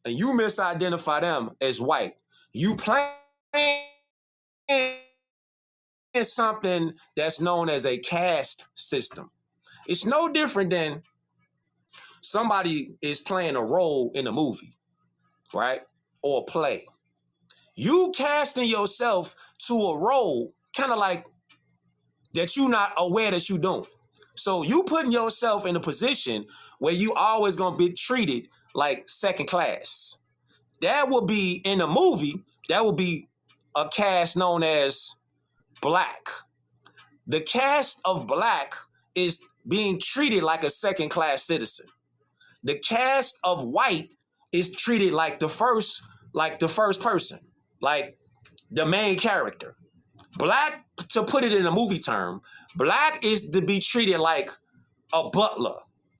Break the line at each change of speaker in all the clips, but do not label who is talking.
and you misidentify them as white, you playing something that's known as a caste system. It's no different than somebody is playing a role in a movie, right? Or a play. You casting yourself to a role kind of like that you're not aware that you're doing. So you putting yourself in a position where you always going to be treated like second class. That will be, in a movie, that will be a cast known as black. The cast of black is being treated like a second class citizen. The cast of white is treated like the first person, like the main character. Black, to put it in a movie term, black is to be treated like a butler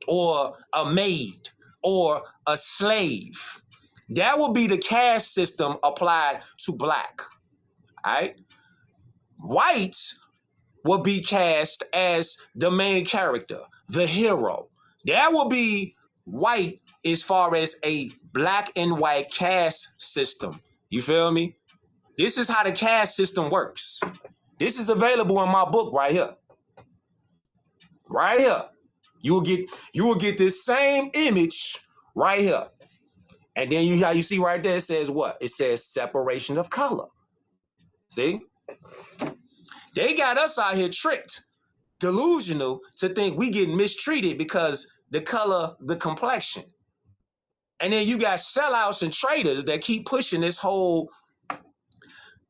or a maid or a slave. That will be the caste system applied to black. All right? White will be cast as the main character, the hero. That will be white as far as a black and white caste system. You feel me? This is how the caste system works. This is available in my book right here. Right here. You will get this same image right here. And then you see right there, it says what? It says separation of color. See? They got us out here tricked, delusional, to think we get mistreated because the color, the complexion. And then you got sellouts and traitors that keep pushing this whole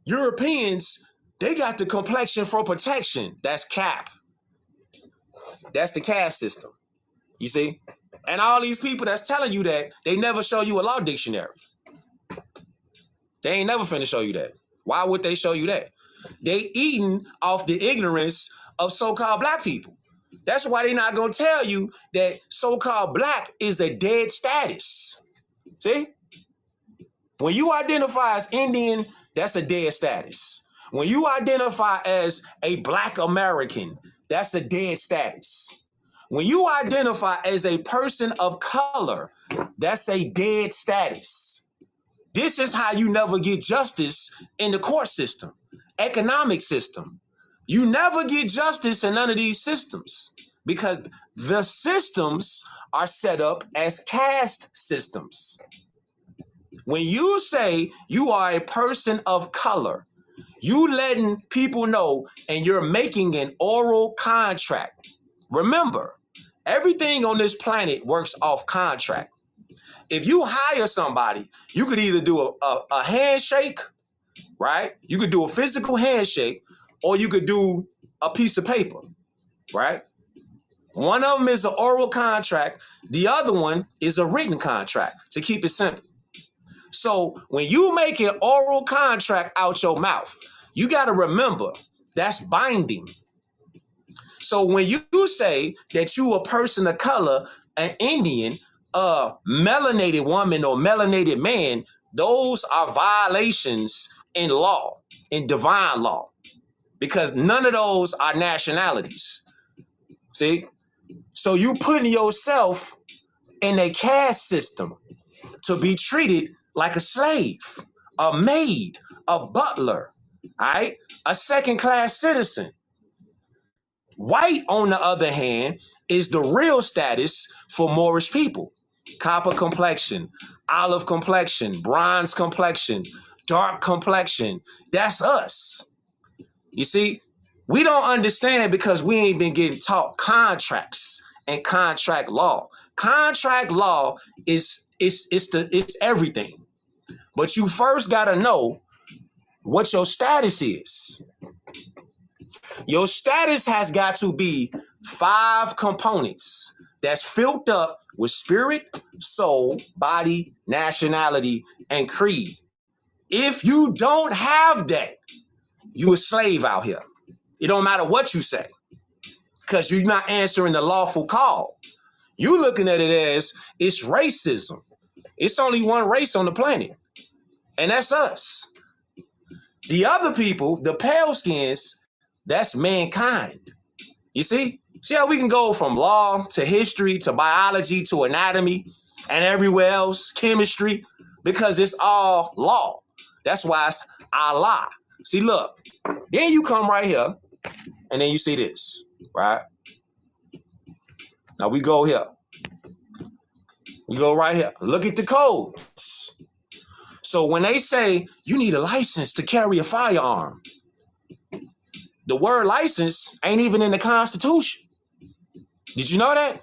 Europeans, they got the complexion for protection. That's cap. That's the caste system. You see? And all these people that's telling you that, they never show you a law dictionary. They ain't never finna show you that. Why would they show you that? They eating off the ignorance of so-called black people. That's why they not gonna tell you that so-called black is a dead status. See? When you identify as Indian, that's a dead status. When you identify as a black American, that's a dead status. When you identify as a person of color, that's a dead status. This is how you never get justice in the court system, economic system. You never get justice in none of these systems because the systems are set up as caste systems. When you say you are a person of color, you letting people know and you're making an oral contract. Remember, everything on this planet works off contract. If you hire somebody, you could either do a handshake, right? You could do a physical handshake, or you could do a piece of paper, right? One of them is an oral contract. The other one is a written contract, to keep it simple. So when you make an oral contract out your mouth, you got to remember that's binding. So when you say that you a person of color, an Indian, a melanated woman or melanated man, those are violations in law, in divine law, because none of those are nationalities. See? So you putting yourself in a caste system to be treated like a slave, a maid, a butler, all right? A second-class citizen. White, on the other hand, is the real status for Moorish people. Copper complexion, olive complexion, bronze complexion, dark complexion. That's us. You see, we don't understand because we ain't been getting taught contracts and contract law. Contract law is everything. But you first got to know what your status is. Your status has got to be 5 components that's filled up with spirit, soul, body, nationality, and creed. If you don't have that, you a slave out here. It don't matter what you say, because you're not answering the lawful call. You looking at it as it's racism. It's only one race on the planet, and that's us. The other people, the pale skins, that's mankind. You see? See how we can go from law to history to biology to anatomy and everywhere else, chemistry. because it's all law. That's why it's Allah. See, look, then you come right here, and then you see this, right? Now we go here. We go right here. Look at the codes. So when they say you need a license to carry a firearm, the word license ain't even in the Constitution. Did you know that?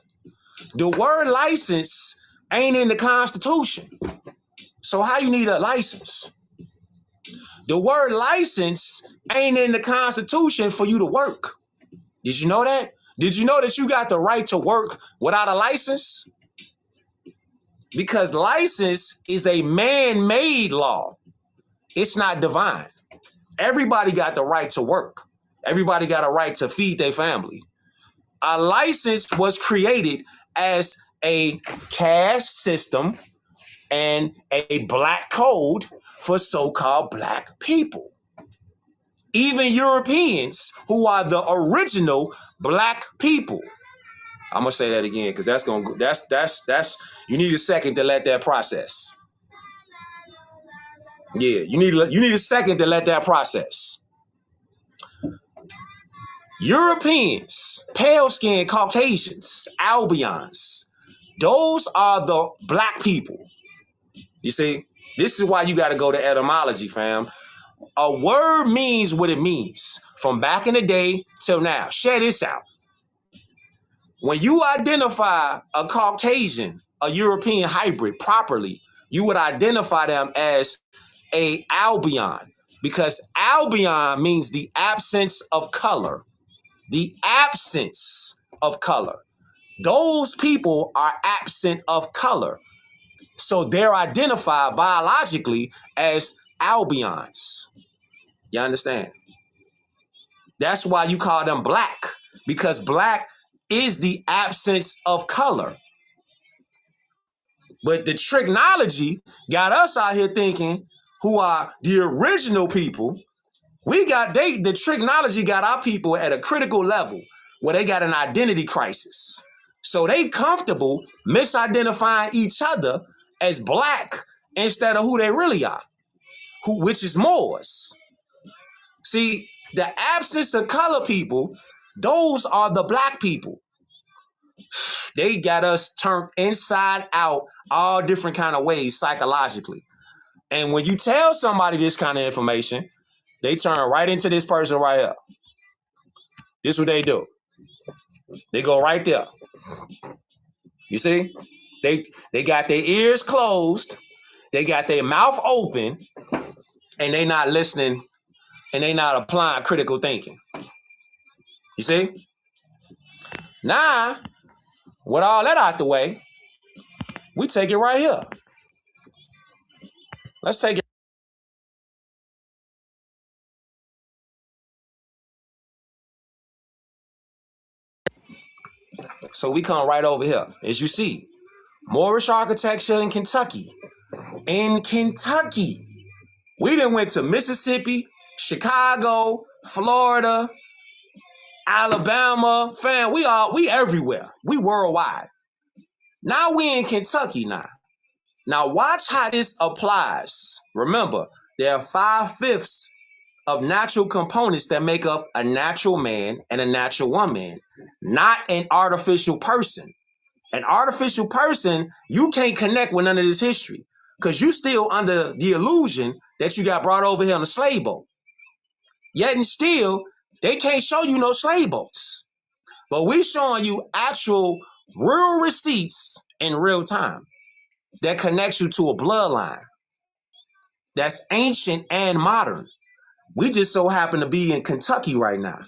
The word license ain't in the Constitution. So how you need a license? The word license ain't in the Constitution for you to work. Did you know that? Did you know that you got the right to work without a license? Because license is a man-made law. It's not divine. Everybody got the right to work. Everybody got a right to feed their family. A license was created as a caste system and a black code for so-called black people. Even Europeans, who are the original black people. I'm gonna say that again because that's you need a second to let that process. Yeah, you need a second to let that process. Europeans, pale-skinned Caucasians, Albions, those are the black people. You see, this is why you got to go to etymology, fam. A word means what it means from back in the day till now. Share this out. When you identify a Caucasian, a European hybrid properly, you would identify them as a Albion, because Albion means the absence of color. The absence of color. Those people are absent of color. So they're identified biologically as Albions. You understand? That's why you call them black, because black is the absence of color. But the technology got us out here thinking, who are the original people, the technology got our people at a critical level where they got an identity crisis. So they comfortable misidentifying each other as black instead of who they really are, which is Moors. See, the absence of color people, those are the black people. They got us turned inside out all different kind of ways psychologically. And when you tell somebody this kind of information, they turn right into this person right here. This is what they do. They go right there. You see? They got their ears closed. They got their mouth open. And they not listening. And they not applying critical thinking. You see? Now, with all that out the way, we take it right here. Let's take it. So we come right over here. As you see, Moorish architecture in Kentucky. In Kentucky. We done went to Mississippi, Chicago, Florida, Alabama. Fam, we everywhere. We worldwide. Now we in Kentucky now. Now watch how this applies. Remember, there are 5/5 of natural components that make up a natural man and a natural woman, not an artificial person. An artificial person, you can't connect with none of this history because you still under the illusion that you got brought over here on a slave boat. Yet and still, they can't show you no slave boats. But we showing you actual real receipts in real time that connects you to a bloodline that's ancient and modern. We just so happen to be in Kentucky right now.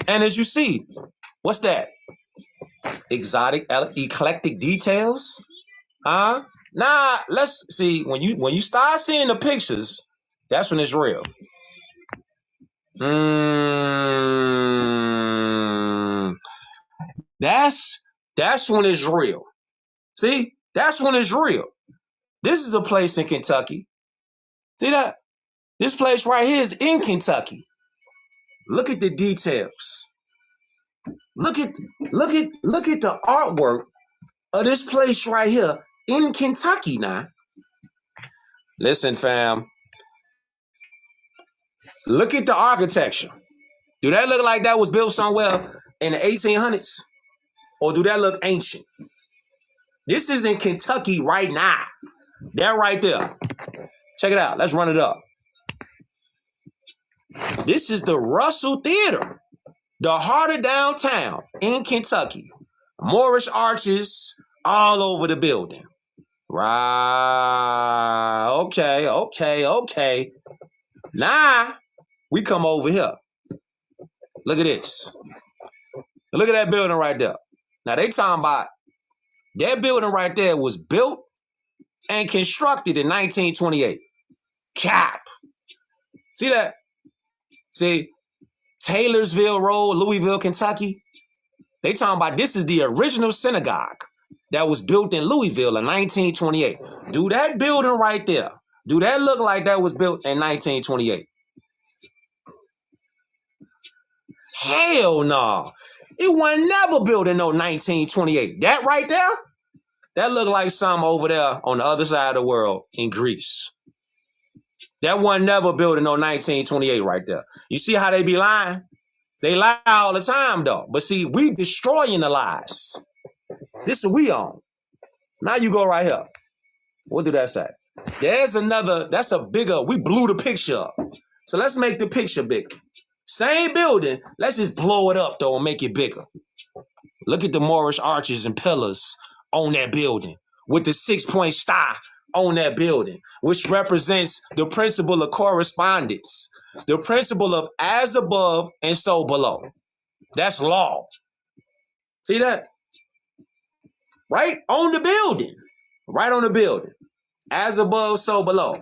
And as you see, what's that? Exotic, eclectic details? Nah, let's see. When you start seeing the pictures, that's when it's real. That's when it's real. See, that's when it's real. This is a place in Kentucky. See that? This place right here is in Kentucky. Look at the details. Look at the artwork of this place right here in Kentucky now. Listen, fam. Look at the architecture. Do that look like that was built somewhere in the 1800s? Or do that look ancient? This is in Kentucky right now. That right there. Check it out. Let's run it up. This is the Russell Theater, the heart of downtown in Kentucky. Moorish arches all over the building. Right. Okay. Now, we come over here. Look at this. Look at that building right there. Now, they talking about that building right there was built and constructed in 1928. Cap. See that? See, Taylorsville Road, Louisville, Kentucky. They talking about this is the original synagogue that was built in Louisville in 1928. Do that building right there, do that look like that was built in 1928? Hell no. It was never built in no 1928. That right there, that look like something over there on the other side of the world in Greece. That one never built in no 1928 right there. You see how they be lying? They lie all the time though. But see, we destroying the lies. This is what we on. Now you go right here. What do that say? There's another, that's a bigger, we blew the picture up. So let's make the picture big. Same building, let's just blow it up though and make it bigger. Look at the Moorish arches and pillars on that building with the 6-point star on that building, which represents the principle of correspondence, the principle of as above and so below. That's law. See that? Right on the building. Right on the building. As above, so below.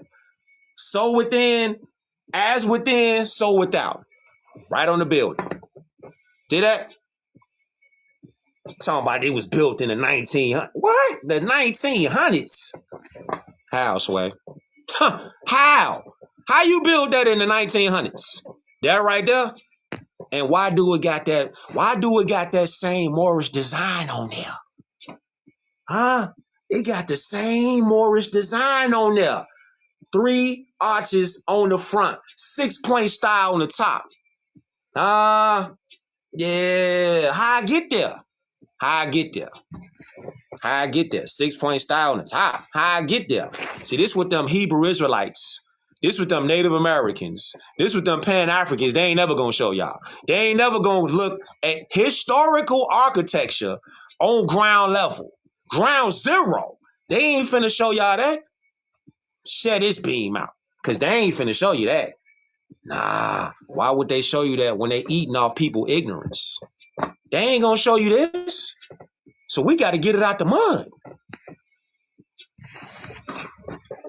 So within, as within, so without. Right on the building. See that? Talking about it was built in the 1900s. What? The 1900s? How, Sway? How? How you build that in the 1900s? That right there? And why do it got that? Why do it got that same Moorish design on there? Huh? It got the same Moorish design on there. 3 arches on the front. 6-point star on the top. Yeah. How I get there? How I get there? How I get there? 6-point star on the top. How I get there? See, this with them Hebrew Israelites. This with them Native Americans. This with them Pan-Africans. They ain't never gonna show y'all. They ain't never gonna look at historical architecture on ground level. Ground zero. They ain't finna show y'all that. Share this beam out. Because they ain't finna show you that. Nah. Why would they show you that when they eating off people ignorance? They ain't gonna show you this. So we got to get it out the mud.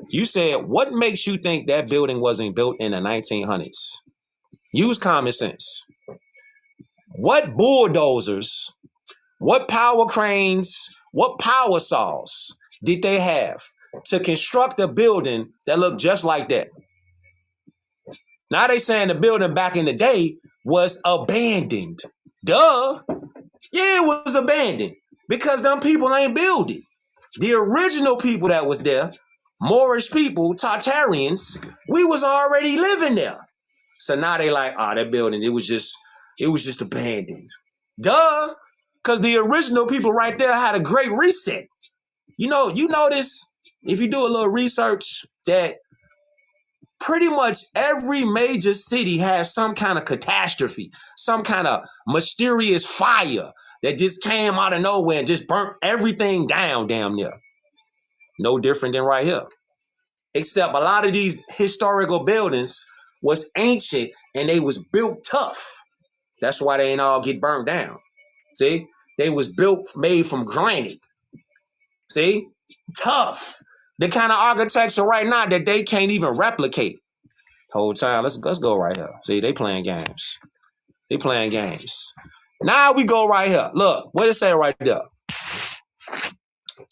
You said, what makes you think that building wasn't built in the 1900s? Use common sense. What bulldozers, what power cranes, what power saws did they have to construct a building that looked just like that? Now they saying the building back in the day was abandoned. Duh. Yeah, it was abandoned because them people ain't build it. The original people that was there, Moorish people, Tartarians, we was already living there. So now they like, that building, it was just abandoned. Duh. Because the original people right there had a great reset. You notice, if you do a little research, that pretty much every major city has some kind of catastrophe, some kind of mysterious fire that just came out of nowhere and just burnt everything down damn near. No different than right here. Except a lot of these historical buildings was ancient and they was built tough. That's why they ain't all get burnt down. See? They was built, made from granite. See? Tough. The kind of architecture right now that they can't even replicate. Whole time, let's go right here. See, they playing games. They playing games. Now we go right here. Look, what it say right there?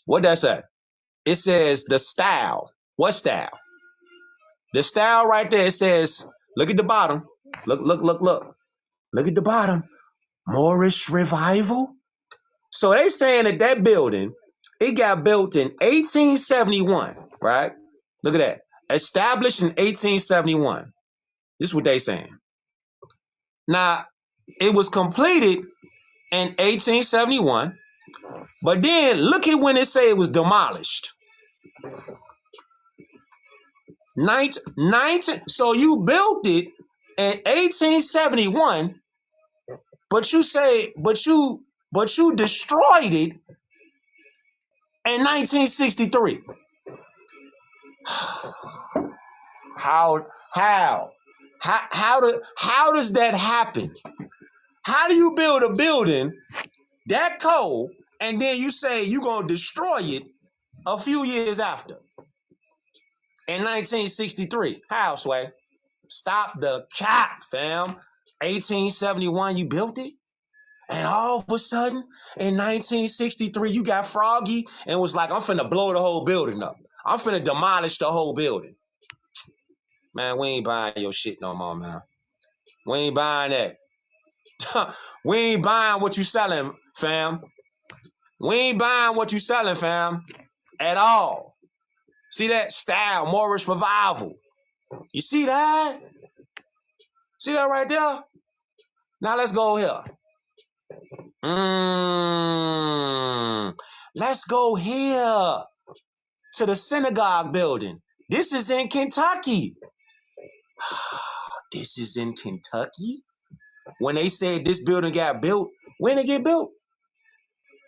What that say? It says the style. What style? The style right there, it says, look at the bottom. Look. Look at the bottom. Moorish revival. So they saying that building It got built in 1871, right? Look at that. Established in 1871. This is what they saying. Now, it was completed in 1871, but then look at when it say it was demolished. 19, so you built it in 1871, but you destroyed it in 1963. How does that happen? How do you build a building that cold and then you say you're gonna destroy it a few years after? In 1963. How, Sway? Stop the cap, fam. 1871, you built it? And all of a sudden, in 1963, you got froggy and was like, I'm finna blow the whole building up. I'm finna demolish the whole building. Man, we ain't buying your shit no more, man. We ain't buying that. We ain't buying what you selling, fam. We ain't buying what you selling, fam, at all. See that? Style, Moorish revival. You see that? See that right there? Now let's go here. Let's go here to the synagogue building. This is in Kentucky. This is in Kentucky? When they said this building got built, when it get built?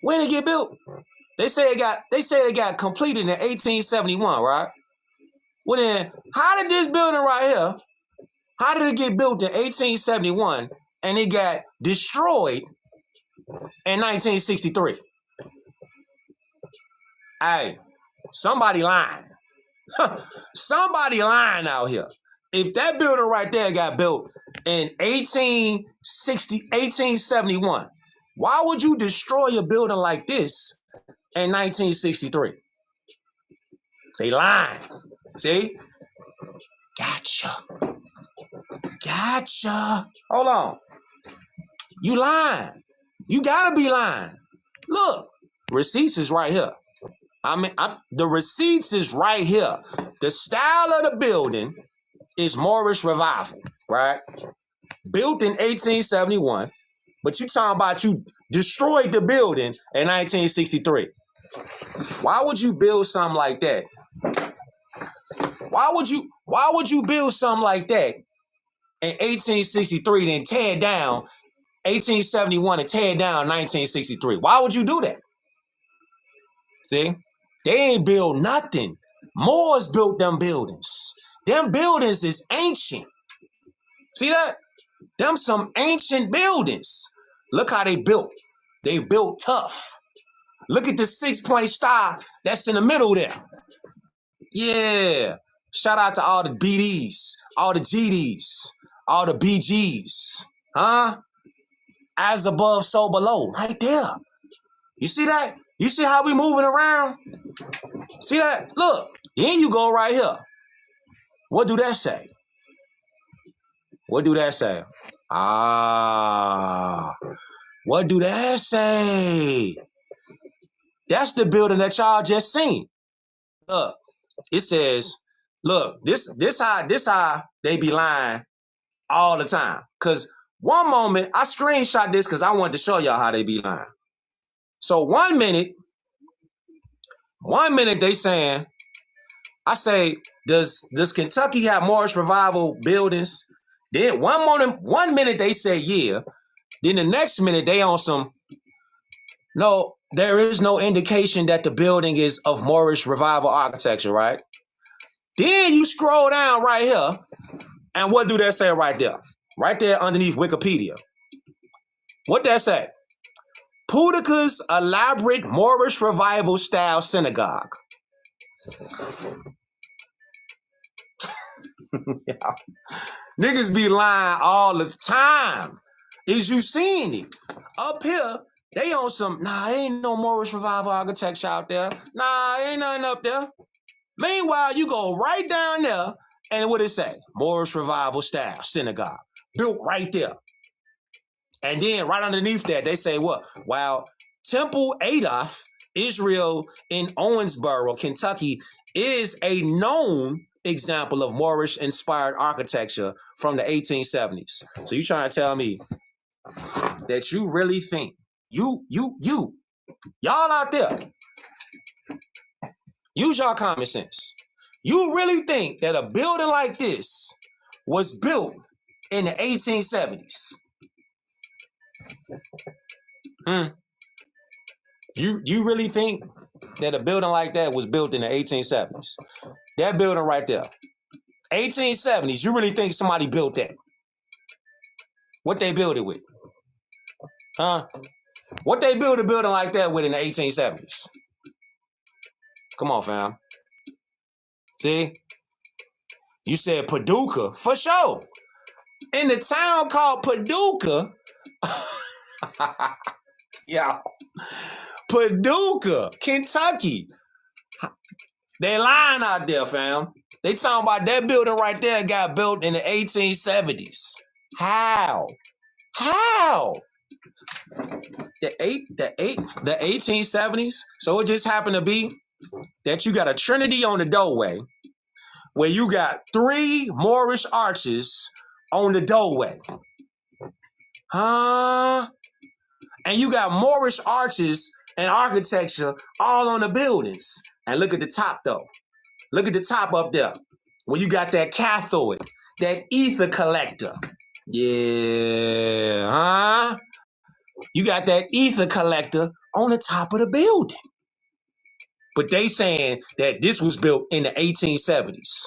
When it get built? They say it got completed in 1871, right? Well then, how did this building right here, how did it get built in 1871 and it got destroyed in 1963? Hey, somebody lying. Somebody lying out here. If that building right there got built in 1871, why would you destroy a building like this in 1963? They lying. See? Gotcha. Hold on. You lying. You gotta be lying. Look, receipts is right here. The receipts is right here. The style of the building is Moorish revival, right? Built in 1871, but you talking about you destroyed the building in 1963. Why would you build something like that? Why would you build something like that in 1863 then tear it down 1871 and tear it down 1963? Why would you do that? See? They ain't build nothing. Moors built them buildings. Them buildings is ancient. See that? Them some ancient buildings. Look how they built. They built tough. Look at the 6-point star that's in the middle there. Yeah. Shout out to all the BDs, all the GDs, all the BGs. Huh? As above, so below. Right there. You see that? You see how we moving around? See that? Look. Then you go right here. What do that say? What do that say? What do that say? That's the building that y'all just seen. Look, it says, look, this how they be lying all the time. Cause one moment, I screenshot this because I wanted to show y'all how they be lying. So 1 minute they saying, I say, does Kentucky have Moorish revival buildings? Then 1 minute they say yeah. Then the next minute they on some, no, there is no indication that the building is of Moorish revival architecture, right? Then you scroll down right here, and what do that say right there? Right there underneath Wikipedia. What that say? Pudica's elaborate Moorish revival style synagogue. Yeah. Niggas be lying all the time. Is you seeing it? Up here, they on some, ain't no Moorish revival architecture out there. Ain't nothing up there. Meanwhile, you go right down there, and what it say? Moorish revival style synagogue. Built right there. And then right underneath that, they say what? While Temple Adolf Israel in Owensboro, Kentucky, is a known example of Moorish-inspired architecture from the 1870s. So you trying to tell me that you really think, y'all out there, use your common sense. You really think that a building like this was built in the 1870s? You really think that a building like that was built in the 1870s? That building right there, 1870s, you really think somebody built that? What they built it with? Huh? What they built a building like that with in the 1870s? Come on, fam. See? You said Paducah, for sure. In the town called Paducah, yeah, Paducah, Kentucky. They lying out there, fam. They talking about that building right there got built in the 1870s. How? The 1870s? So it just happened to be that you got a trinity on the doorway where you got 3 Moorish arches on the doorway. Huh? And you got Moorish arches and architecture all on the buildings. And look at the top, though. Look at the top up there where you got that cathode, that ether collector. Yeah, huh? You got that ether collector on the top of the building. But they saying that this was built in the 1870s.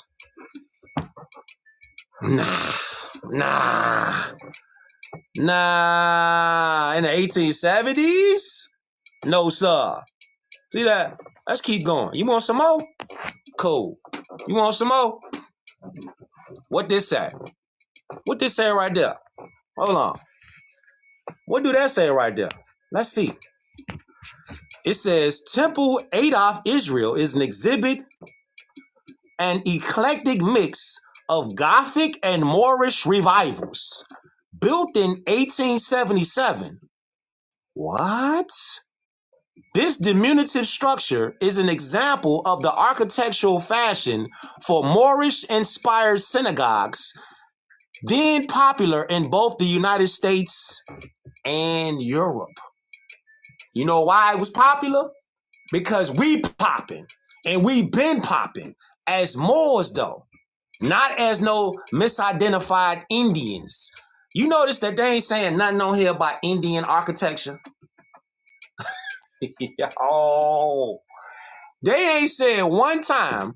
Nah. In the 1870s? No, sir. See that? Let's keep going. You want some more? Cool. You want some more? What this say? What this say right there? Hold on. What do that say right there? Let's see. It says, Temple Adolf Israel is an exhibit, an eclectic mix of Gothic and Moorish revivals. Built in 1877. What? This diminutive structure is an example of the architectural fashion for Moorish-inspired synagogues, then popular in both the United States and Europe. You know why it was popular? Because we popping, and we been popping as Moors, though, not as no misidentified Indians. You notice that they ain't saying nothing on here about Indian architecture? Oh, they ain't said one time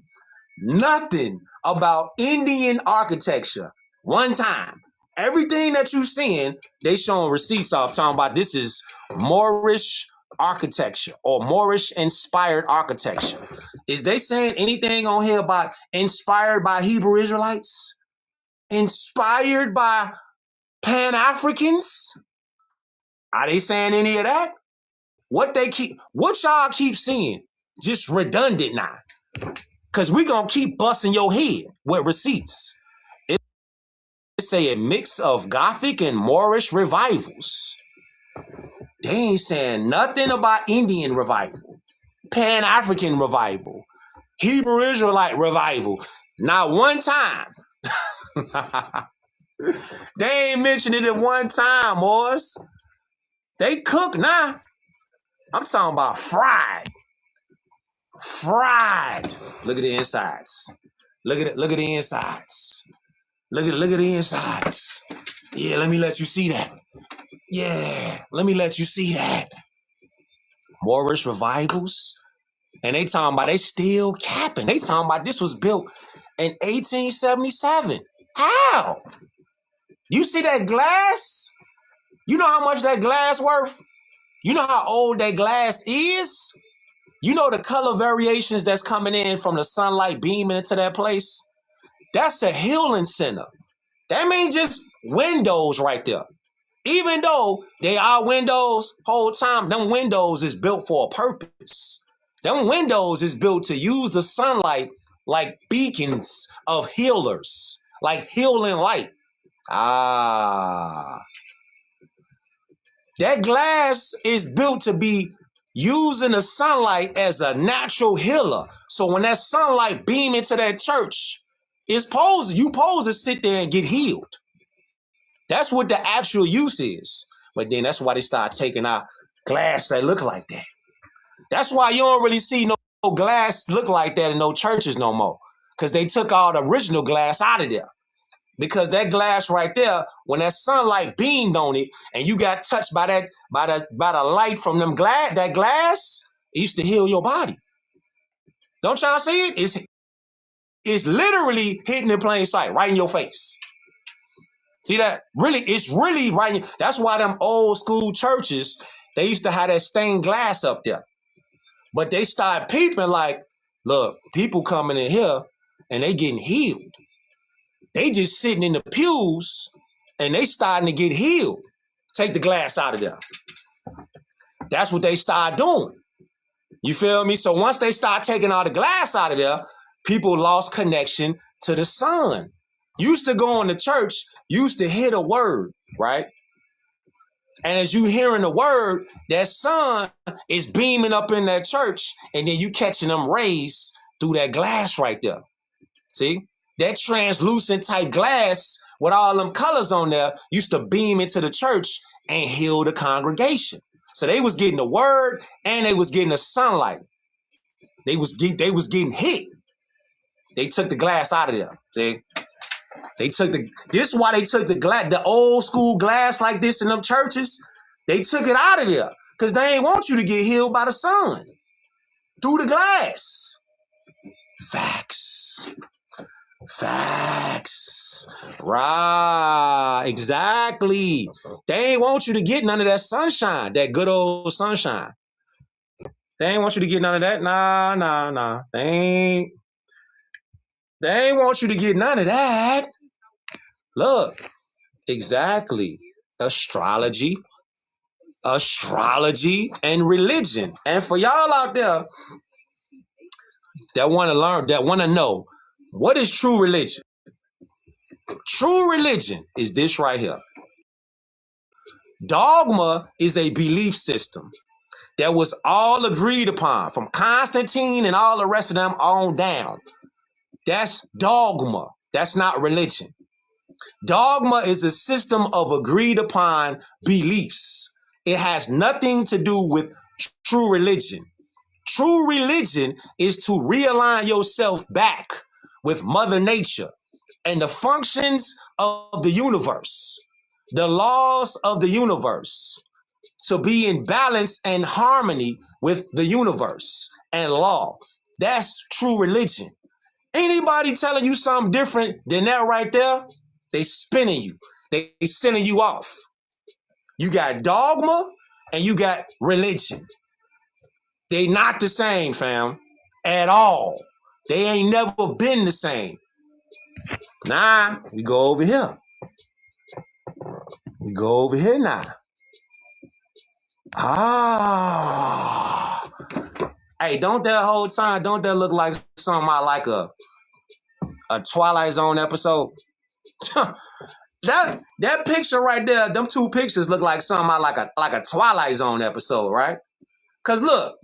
nothing about Indian architecture. One time. Everything that you seeing, they showing receipts off talking about this is Moorish architecture or Moorish-inspired architecture. Is they saying anything on here about inspired by Hebrew Israelites? Inspired by Pan-Africans? Are they saying any of that? What y'all keep seeing? Just redundant now. Because we gonna keep busting your head with receipts. It say a mix of Gothic and Moorish revivals. They ain't saying nothing about Indian revival, Pan-African revival, Hebrew Israelite revival. Not one time. They ain't mentioned it at one time, boys. They cook now. I'm talking about fried. Fried. Look at the insides. Look at the insides. Look at the insides. Yeah, let me let you see that. Yeah, let me let you see that. Moorish revivals. And they talking about they still capping. They talking about this was built in 1877. How? You see that glass? You know how much that glass worth? You know how old that glass is? You know the color variations that's coming in from the sunlight beaming into that place? That's a healing center. That means just windows right there. Even though they are windows, whole time, them windows is built for a purpose. Them windows is built to use the sunlight like beacons of healers, like healing light. That glass is built to be using the sunlight as a natural healer. So when that sunlight beam into that church, you supposed to sit there and get healed. That's what the actual use is. But then that's why they start taking out glass that look like that. That's why you don't really see no glass look like that in no churches no more. Because they took all the original glass out of there. Because that glass right there, when that sunlight beamed on it and you got touched by the light from that glass, it used to heal your body. Don't y'all see it? It's literally hitting in plain sight, right in your face. See that? Really, it's really right. That's why them old school churches, they used to have that stained glass up there. But they started peeping like, look, people coming in here and they getting healed. They just sitting in the pews and they starting to get healed. Take the glass out of there. That's what they start doing. You feel me? So once they start taking all the glass out of there, people lost connection to the sun. Used to go in the church, used to hear the word, right? And as you hearing the word, that sun is beaming up in that church, and then you catching them rays through that glass right there. See? That translucent type glass with all them colors on there used to beam into the church and heal the congregation. So they was getting the word and they was getting the sunlight. They was getting hit. They took the glass out of there. See? This is why they took the old school glass like this in them churches. They took it out of there because they ain't want you to get healed by the sun through the glass. Facts. Right. Exactly. They ain't want you to get none of that sunshine, that good old sunshine. They ain't want you to get none of that. Nah. They ain't want you to get none of that. Look, exactly. Astrology and religion. And for y'all out there that want to learn, that want to know, what is true religion? True religion is this right here. Dogma is a belief system that was all agreed upon from Constantine and all the rest of them on down. That's dogma. That's not religion. Dogma is a system of agreed upon beliefs. It has nothing to do with true religion. True religion is to realign yourself back with Mother Nature and the functions of the universe, the laws of the universe, to be in balance and harmony with the universe and law. That's true religion. Anybody telling you something different than that right there, they spinning you. They sending you off. You got dogma and you got religion. They not the same, fam, at all. They ain't never been the same. Nah, we go over here. We go over here now. Ah. Hey, don't that look like something I like a Twilight Zone episode? That picture right there, them two pictures look like something I like a Twilight Zone episode, right? Cause look,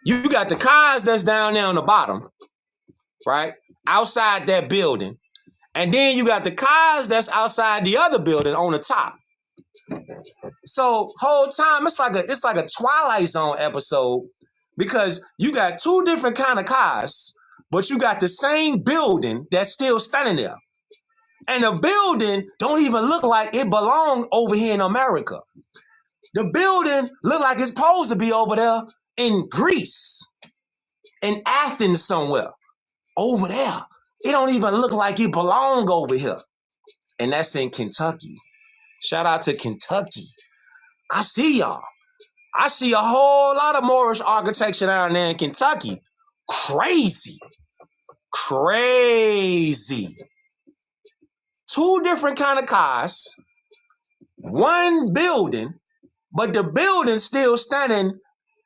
you got the cars that's down there on the bottom, right? Outside that building. And then you got the cars that's outside the other building on the top. So whole time it's like a Twilight Zone episode because you got two different kind of cars, but you got the same building that's still standing there. And the building don't even look like it belongs over here in America. The building look like it's supposed to be over there in Greece, in Athens somewhere, over there. It don't even look like it belong over here. And that's in Kentucky. Shout out to Kentucky. I see y'all. I see a whole lot of Moorish architecture down there in Kentucky. Crazy. Two different kind of cars. One building, but the building still standing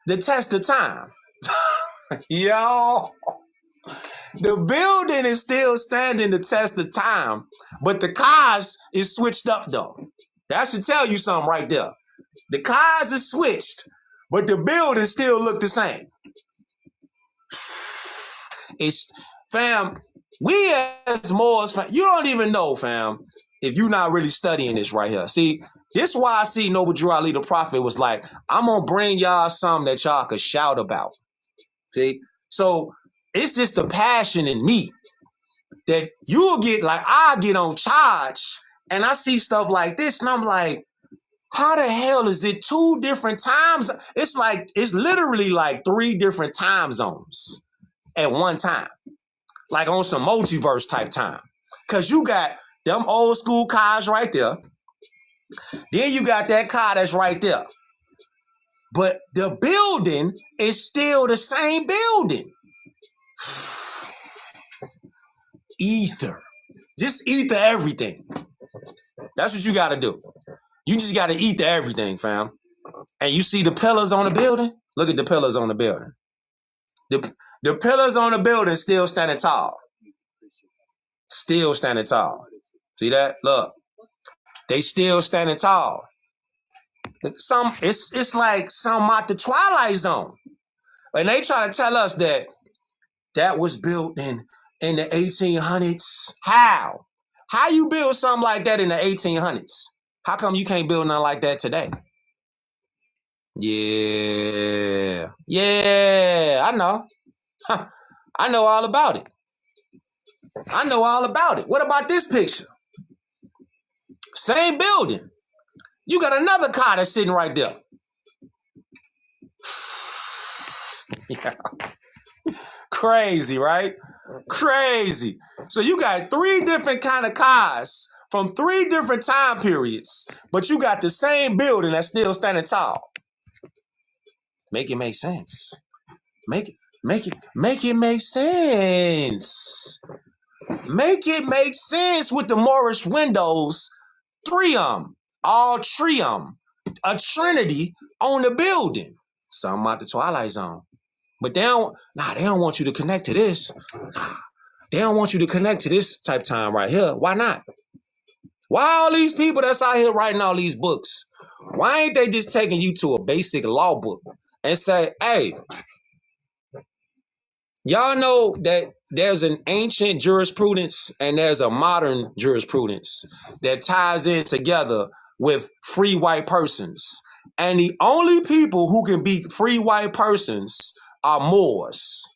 the test of time. Yo. The building is still standing the test of time, but the cars is switched up though. That should tell you something right there. The cars is switched, but the building still look the same. It's, fam, we as Moors, fam, you don't even know, fam, if you're not really studying this right here. See, this is why I see Noble Drew Ali the Prophet was like, I'm going to bring y'all something that y'all could shout about. See? So it's just the passion in me that you'll get, like, I get on charge and I see stuff like this and I'm like, how the hell is it 2 different times? It's literally like 3 different time zones at one time. Like on some multiverse type time. Because you got them old school cars right there. Then you got that car that's right there. But the building is still the same building. Ether. Just ether everything. That's what you got to do. You just got to ether everything, fam. And you see the pillars on the building? Look at the pillars on the building. The pillars on the building still standing tall. Still standing tall. See that? Look. They still standing tall. It's like some out the Twilight Zone. And they try to tell us that was built in the 1800s. How? How you build something like that in the 1800s? How come you can't build nothing like that today? Yeah, I know. I know all about it. I know all about it. What about this picture? Same building. You got another car that's sitting right there. Yeah. Crazy, right? Crazy. So you got 3 different kind of cars from 3 different time periods, but you got the same building that's still standing tall. Make it make sense. Make it make sense. Make it make sense with the Moorish windows. 3 of them, all 3 of them, a trinity on the building. Something out the Twilight Zone. But they don't want you to connect to this. They don't want you to connect to this type of time right here. Why not? Why all these people that's out here writing all these books? Why ain't they just taking you to a basic law book and say, hey, y'all know that there's an ancient jurisprudence and there's a modern jurisprudence that ties in together with free white persons. And the only people who can be free white persons are Moors,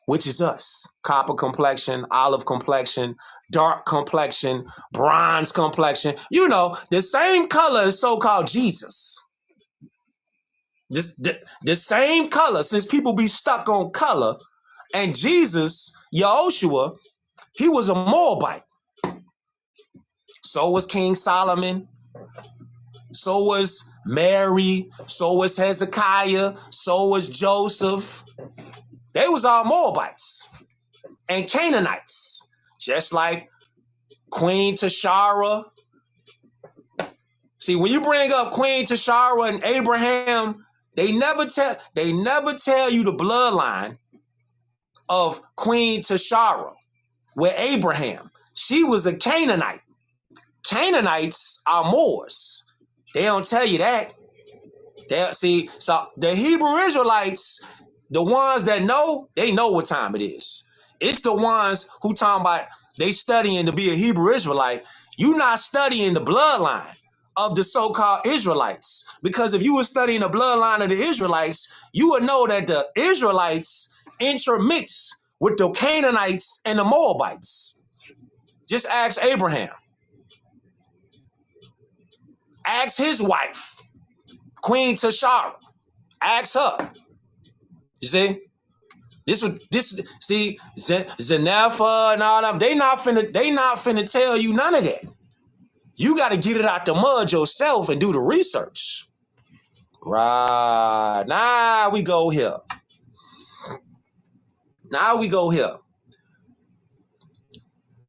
which is us. Copper complexion, olive complexion, dark complexion, bronze complexion. You know, the same color as so-called Jesus. The same color, since people be stuck on color. And Jesus, Yahushua, he was a Moabite. So was King Solomon. So was Mary. So was Hezekiah. So was Joseph. They was all Moabites and Canaanites, just like Queen Tashara. See, when you bring up Queen Tashara and Abraham, they never tell you the bloodline of Queen Tashara with Abraham. She was a Canaanite. Canaanites are Moors. They don't tell you that. So the Hebrew Israelites, the ones that know, they know what time it is. It's the ones who talking about they studying to be a Hebrew Israelite. You not studying the bloodline of the so-called Israelites. Because if you were studying the bloodline of the Israelites, you would know that the Israelites intermix with the Canaanites and the Moabites. Just ask Abraham. Ask his wife, Queen Tashara. Ask her. You see? Zenepha and all them, they not finna tell you none of that. You got to get it out the mud yourself and do the research. Right. Now we go here.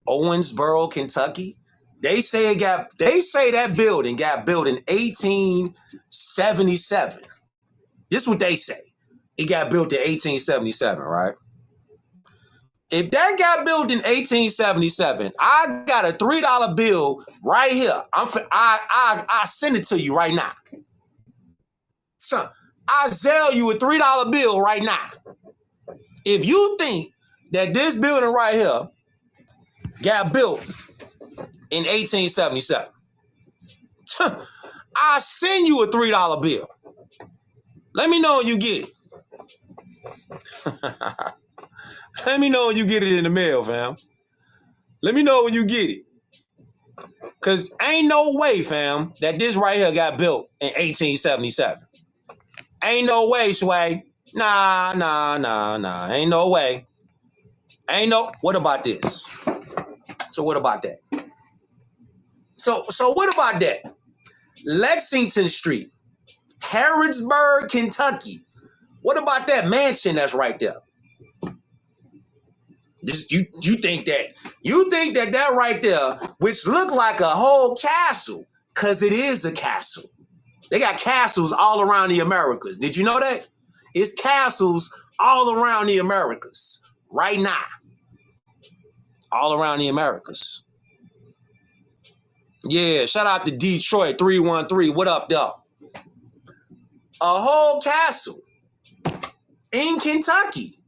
Owensboro, Kentucky. They say that building got built in 1877. This is what they say. It got built in 1877, right? If that got built in 1877, I got a $3 bill right here. I send it to you right now. So I sell you a $3 bill right now. If you think that this building right here got built in 1877, I send you a $3 bill. Let me know when you get it. Let me know when you get it in the mail, fam. Let me know when you get it. Because ain't no way, fam, that this right here got built in 1877. Ain't no way, Sway. Nah. Ain't no way. What about this? So what about that? So what about that? Lexington Street, Harrodsburg, Kentucky. What about that mansion that's right there? You think that right there, which look like a whole castle, because it is a castle. They got castles all around the Americas. Did you know that? It's castles all around the Americas right now. All around the Americas. Yeah, shout out to Detroit 313. What up, though? A whole castle in Kentucky.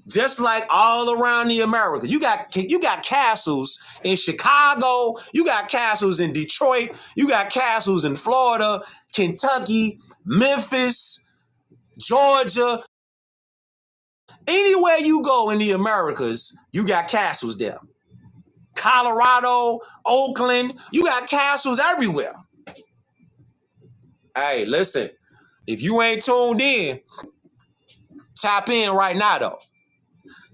Just like all around the Americas. You got castles in Chicago. You got castles in Detroit. You got castles in Florida, Kentucky, Memphis, Georgia. Anywhere you go in the Americas, you got castles there. Colorado, Oakland, you got castles everywhere. Hey, listen, if you ain't tuned in, tap in right now, though.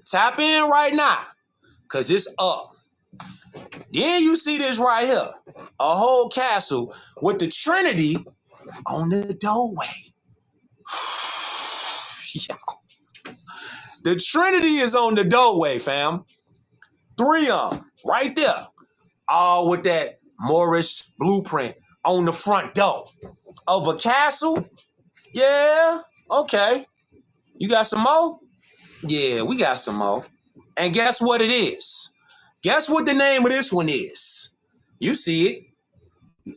Tap in right now, because it's up. Then you see this right here, a whole castle with the Trinity on the doorway. The Trinity is on the doorway, fam. 3 of them right there, all with that Moorish blueprint on the front door of a castle. Yeah, okay. You got some more? Yeah, we got some more. And guess what it is? Guess what the name of this one is? You see it.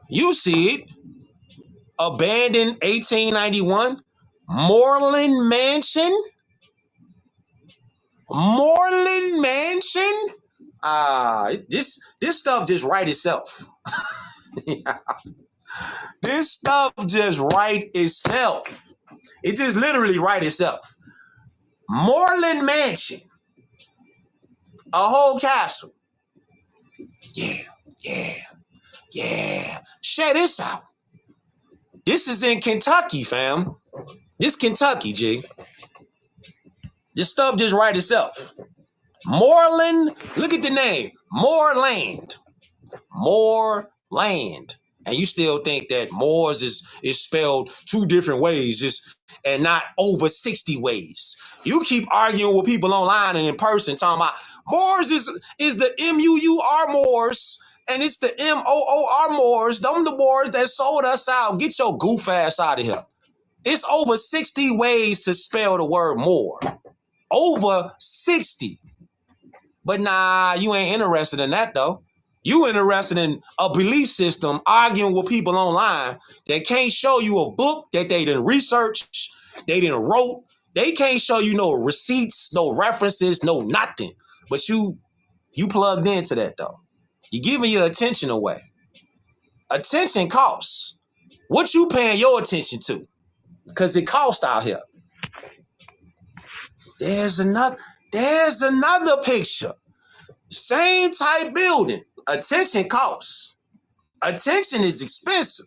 You see it. Abandoned 1891. Moreland Mansion. Moreland Mansion? This stuff just write itself. This stuff just write itself. It just literally write itself. Moreland Mansion. A whole castle. Yeah. Check this out. This is in Kentucky, fam. This Kentucky, G. This stuff just write itself. Moreland. Look at the name. Moreland. Moreland. And you still think that Moors is spelled 2 different ways, and not over 60 ways. You keep arguing with people online and in person, talking about Moors is the M-U-U-R Moors, and it's the M-O-O-R Moors. Them the Moors that sold us out. Get your goof ass out of here. It's over 60 ways to spell the word Moor. Over 60. But nah, you ain't interested in that, though. You interested in a belief system, arguing with people online that can't show you a book that they didn't research, they didn't wrote. They can't show you no receipts, no references, no nothing. But you plugged into that, though. You're giving your attention away. Attention costs. What you paying your attention to? Because it costs out here. There's another picture. Same type building. Attention costs. Attention is expensive.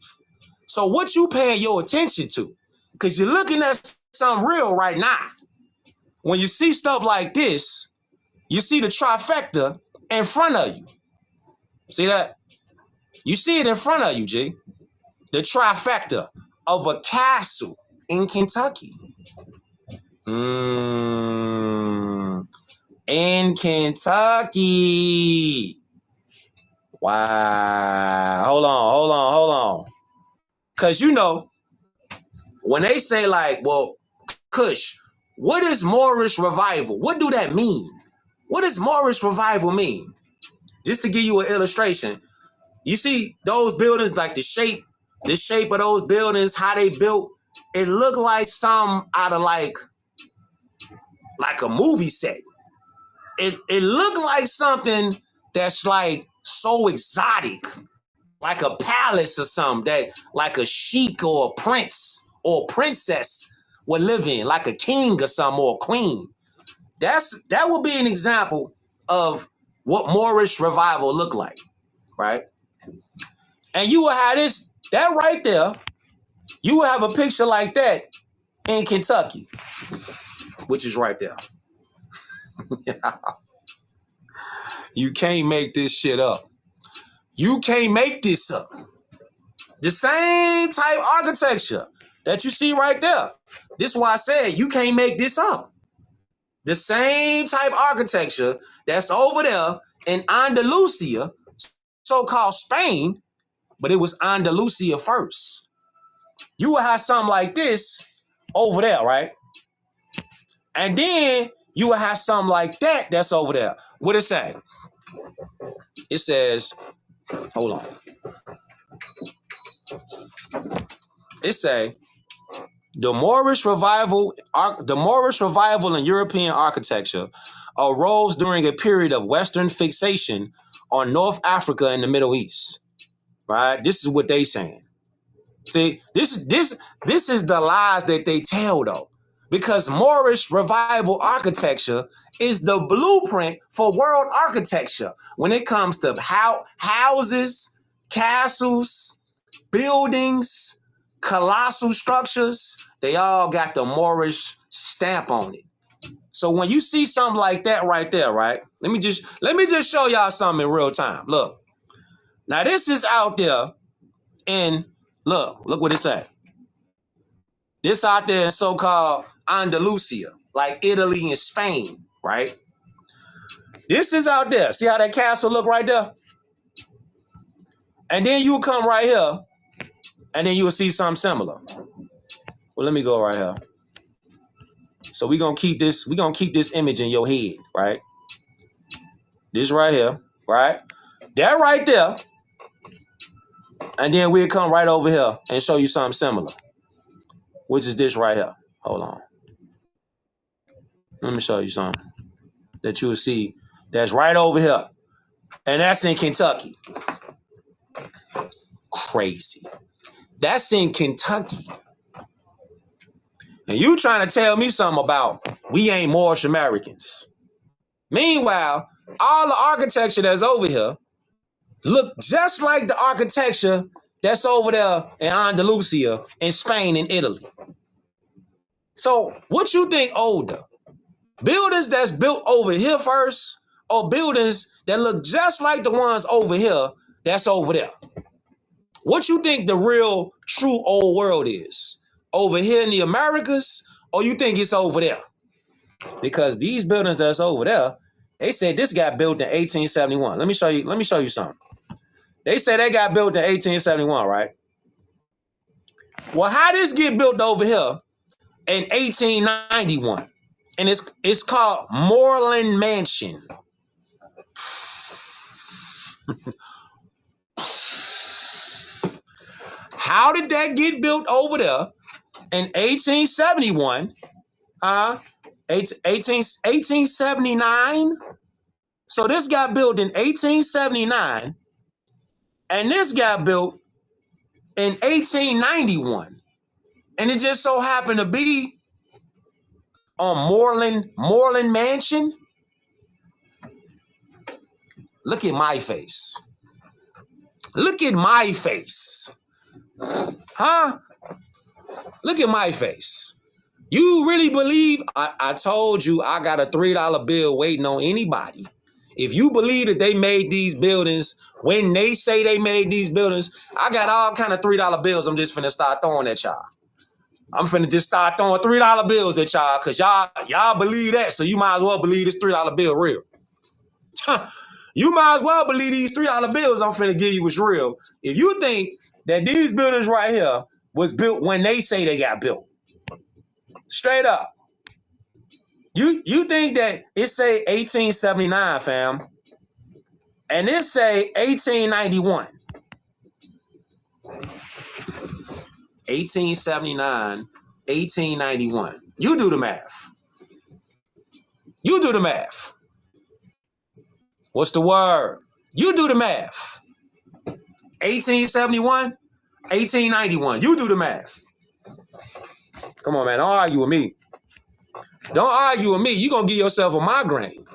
So what you paying your attention to? Because you're looking at something real right now. When you see stuff like this, you see the trifecta in front of you. See that? You see it in front of you, G. The trifecta of a castle in Kentucky. In Kentucky. Wow. Hold on. Because when they say like, well, Kush, what is Moorish revival? What do that mean? What does Moorish revival mean? Just to give you an illustration, you see those buildings, like the shape of those buildings, how they built. it looked like some out of like a movie set. It looked like something that's like so exotic, like a palace or something that like a sheik or a prince or a princess would live in, like a king or something or a queen. That would be an example of what Moorish revival looked like, right? And you will have that right there. You will have a picture like that in Kentucky, which is right there. You can't make this shit up. You can't make this up. The same type architecture that you see right there. This is why I said you can't make this up. The same type architecture that's over there in Andalusia, so-called Spain, but it was Andalusia first. You will have something like this over there, right? And then you will have something like that that's over there. What it say? It says, hold on. It say, the Moorish revival in European architecture arose during a period of Western fixation on North Africa and the Middle East. Right? This is what they saying. See, this is the lies that they tell though, because Moorish revival architecture is the blueprint for world architecture when it comes to houses, castles, buildings, colossal structures. They all got the Moorish stamp on it. So when you see something like that right there, right? Let me just show y'all something in real time. Look. Now this is out there in, look what it say. This out there in so-called Andalusia, like Italy and Spain, right? This is out there. See how that castle look right there? And then you come right here, and then you will see something similar. Well, let me go right here. So we're gonna keep this image in your head, right? This right here, right? That right there. And then we'll come right over here and show you something similar, which is this right here. Hold on. Let me show you something that you will see that's right over here. And that's in Kentucky. Crazy. That's in Kentucky. And you trying to tell me something about we ain't Moorish Americans. Meanwhile, all the architecture that's over here look just like the architecture that's over there in Andalusia, in Spain, and Italy. So what you think older? Buildings that's built over here first, or buildings that look just like the ones over here that's over there? What you think the real, true old world is? Over here in the Americas, or you think it's over there? Because these buildings that's over there, they said this got built in 1871. Let me show you something. They say they got built in 1871, right? Well, how this get built over here in 1891? And it's called Moreland Mansion. How did that get built over there in 1871? 1879? So this got built in 1879, and this got built in 1891. And it just so happened to be on Moreland Mansion. Look at my face. Look at my face. Huh? Look at my face. You really believe I told you I got a $3 bill waiting on anybody? If you believe that they made these buildings, when they say they made these buildings, I got all kind of $3 bills I'm just finna start throwing at y'all. I'm finna just start throwing $3 bills at y'all because y'all believe that, so you might as well believe this $3 bill real. You might as well believe these $3 bills I'm finna give you is real. If you think that these buildings right here was built when they say they got built, straight up. You think that it say 1879, fam, and it say 1891. 1879 1891. You do the math. You do the math. What's the word? You do the math. 1871, 1891. You do the math. Come on, man. Don't argue with me. Don't argue with me. You're going to give yourself a migraine.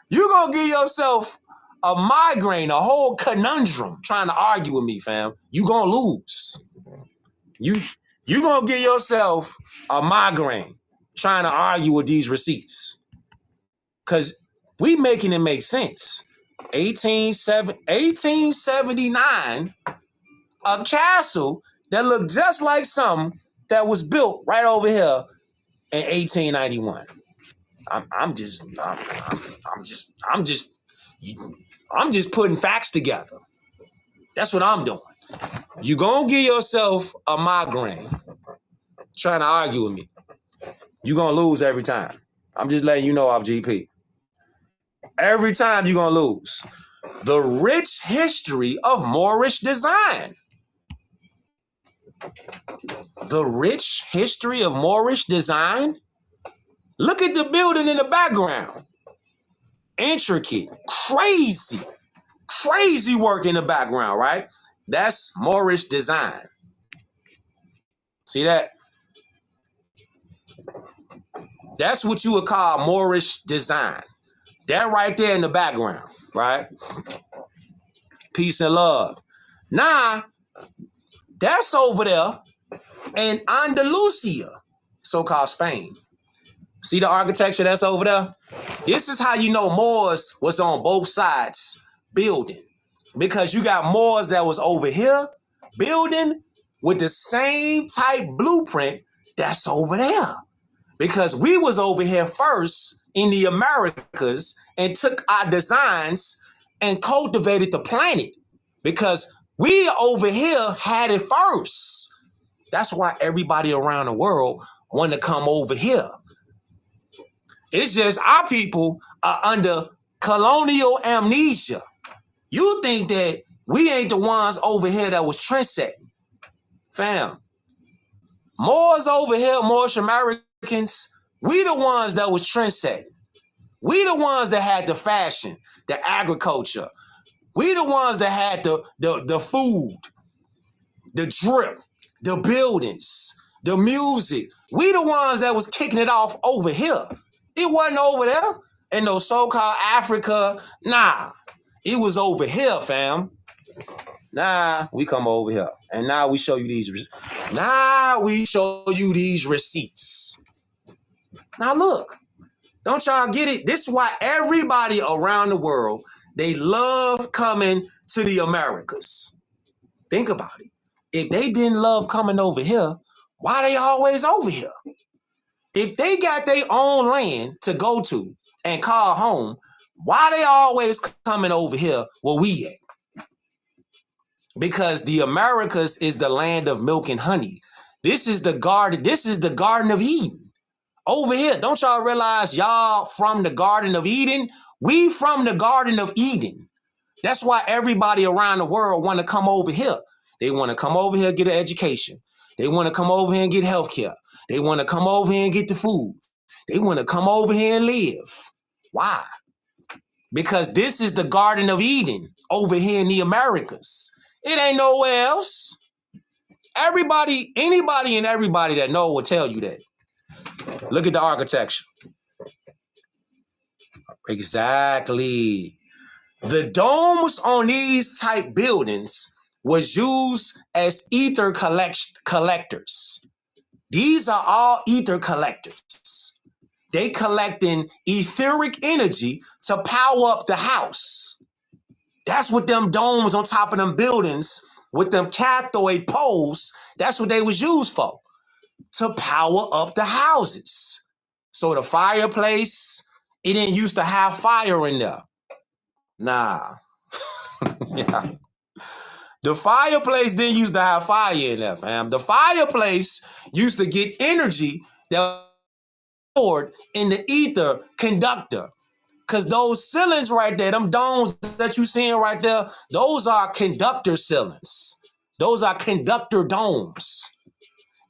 You're going to give yourself a migraine, a whole conundrum trying to argue with me, fam. You're going to lose. You're going to give yourself a migraine trying to argue with these receipts. Because we making it make sense. 1879, a castle that looked just like something that was built right over here in 1891. I'm just putting facts together. That's what I'm doing. You gonna give yourself a migraine trying to argue with me. You're gonna lose every time. I'm just letting you know off GP. Every time you're gonna lose. The rich history of Moorish design. The rich history of Moorish design. Look at the building in the background. Intricate, crazy work in the background, right? That's Moorish design. See that? That's what you would call Moorish design. That right there in the background, right? Peace and love. Now, that's over there in Andalusia, so-called Spain. See the architecture that's over there? This is how you know Moors was on both sides building. Because you got Moors that was over here building with the same type blueprint that's over there. Because we was over here first in the Americas and took our designs and cultivated the planet. Because we over here had it first. That's why everybody around the world want to come over here. It's just our people are under colonial amnesia. You think that we ain't the ones over here that was trendsetting. Fam, Moors over here, Moorish Americans, we the ones that was trendsetting. We the ones that had the fashion, the agriculture. We the ones that had the food, the drip, the buildings, the music. We the ones that was kicking it off over here. It wasn't over there in no so-called Africa. Nah, it was over here, fam. Nah, we come over here. And now we show you these receipts. Now look, don't y'all get it? This is why everybody around the world, they love coming to the Americas. Think about it. If they didn't love coming over here, why they always over here? If they got their own land to go to and call home, why they always coming over here where we at? Because the Americas is the land of milk and honey. This is the garden. This is the Garden of Eden. Over here, don't y'all realize y'all from the Garden of Eden? We from the Garden of Eden. That's why everybody around the world want to come over here. They want to come over here and get an education. They want to come over here and get health care. They want to come over here and get the food. They want to come over here and live. Why? Because this is the Garden of Eden over here in the Americas. It ain't nowhere else. Anybody and everybody that know will tell you that. Look at the architecture. Exactly. The domes on these type buildings was used as ether collectors. These are all ether collectors. They collecting etheric energy to power up the house. That's what them domes on top of them buildings with them cathode poles, that's what they was used for, to power up the houses. So the fireplace, it didn't used to have fire in there. Nah. Yeah. The fireplace didn't used to have fire in there, fam. The fireplace used to get energy that was stored in the ether conductor. Because those ceilings right there, them domes that you seeing right there, those are conductor ceilings. Those are conductor domes.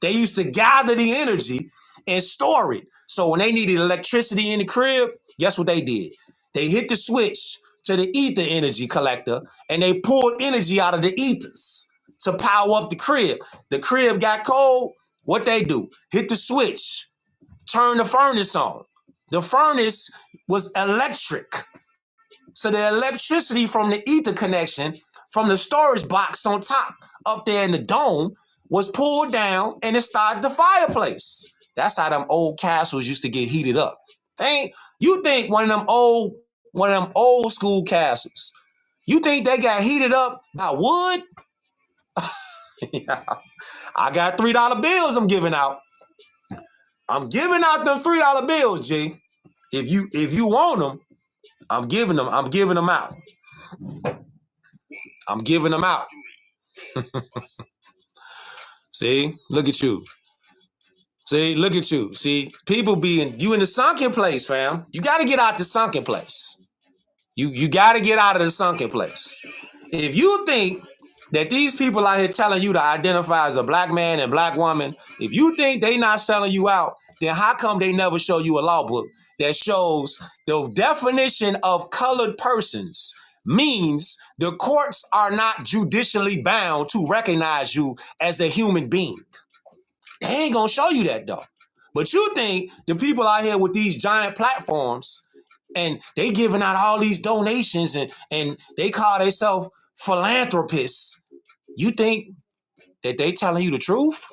They used to gather the energy and store it. So when they needed electricity in the crib, guess what they did? They hit the switch to the ether energy collector and they pulled energy out of the ethers to power up the crib. The crib got cold. What they do? Hit the switch, turn the furnace on. The furnace was electric. So the electricity from the ether connection from the storage box on top up there in the dome was pulled down and it started the fireplace. That's how them old castles used to get heated up. You think one of them old school castles, you think they got heated up by wood? Yeah. I got $3 bills I'm giving out. I'm giving out them $3 bills, G. If you want them, I'm giving them out. I'm giving them out. See, look at you. See, look at you. See, people you in the sunken place, fam. You got to get out the sunken place. You got to get out of the sunken place. If you think that these people out here telling you to identify as a black man and black woman, if you think they not selling you out, then how come they never show you a law book that shows the definition of colored persons means the courts are not judicially bound to recognize you as a human being? They ain't gonna show you that though. But you think the people out here with these giant platforms and they giving out all these donations and they call themselves philanthropists, you think that they telling you the truth?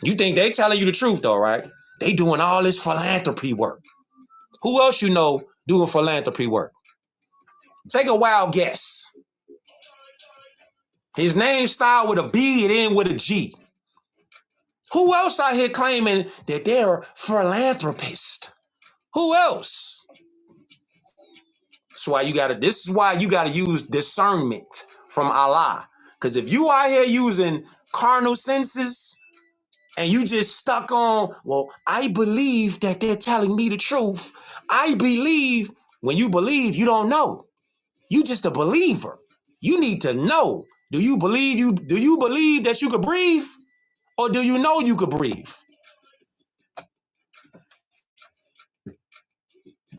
You think they telling you the truth though, right? They doing all this philanthropy work. Who else you know doing philanthropy work? Take a wild guess. His name started with a B and ended with a G. Who else out here claiming that they're philanthropists? Who else? This is why you gotta use discernment from Allah. Because if you out here using carnal senses and you just stuck on, well, I believe that they're telling me the truth. I believe. When you believe, you don't know. You just a believer. You need to know. Do you believe that you could breathe? Or do you know you could breathe?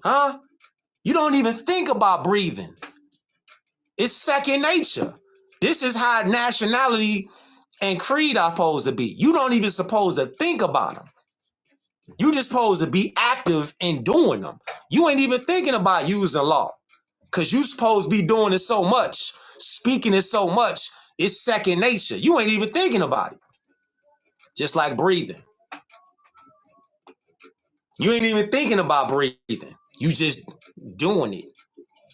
Huh? You don't even think about breathing. It's second nature. This is how nationality and creed are supposed to be. You don't even supposed to think about them. You just supposed to be active in doing them. You ain't even thinking about using law. Because you supposed to be doing it so much, speaking it so much, it's second nature. You ain't even thinking about it. Just like breathing. You ain't even thinking about breathing. You just doing it.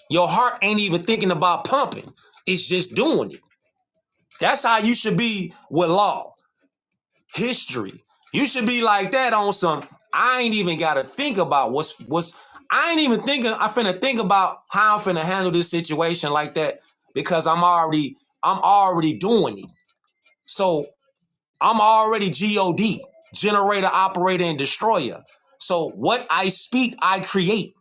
Your heart ain't even thinking about pumping. It's just doing it. That's how you should be with law. History. You should be like that on some, I ain't even got to think about I ain't even thinking, I finna think about how I'm finna handle this situation like that because I'm already doing it. So I'm already God, generator, operator, and destroyer. So what I speak, I create.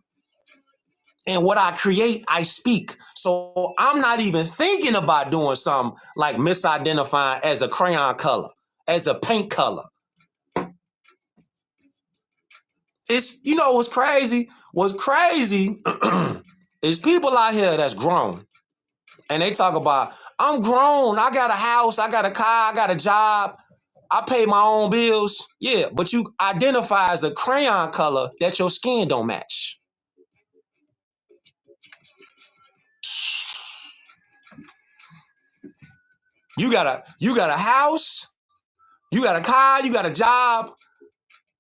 And what I create, I speak. So I'm not even thinking about doing something like misidentifying as a crayon color, as a paint color. It's, what's crazy? What's crazy is people out here that's grown. And they talk about, I'm grown. I got a house. I got a car. I got a job. I pay my own bills. Yeah, but you identify as a crayon color that your skin don't match. You got a house, you got a car, you got a job,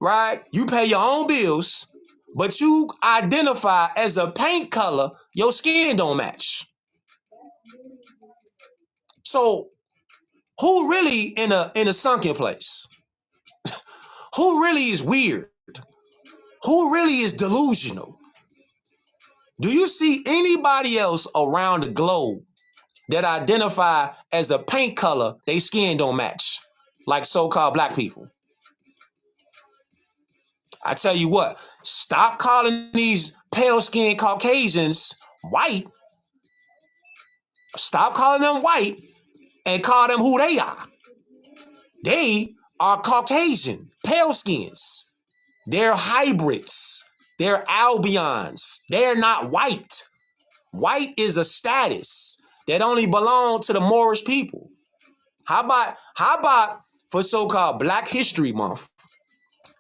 right? You pay your own bills, but you identify as a paint color, your skin don't match. So who really in a sunken place? Who really is weird? Who really is delusional? Do you see anybody else around the globe that identify as a paint color, they skin don't match, like so-called black people? I tell you what, stop calling these pale-skinned Caucasians white. Stop calling them white and call them who they are. They are Caucasian, pale skins. They're hybrids. They're albions. They're not white. White is a status that only belongs to the Moorish people. How about for so-called Black History Month,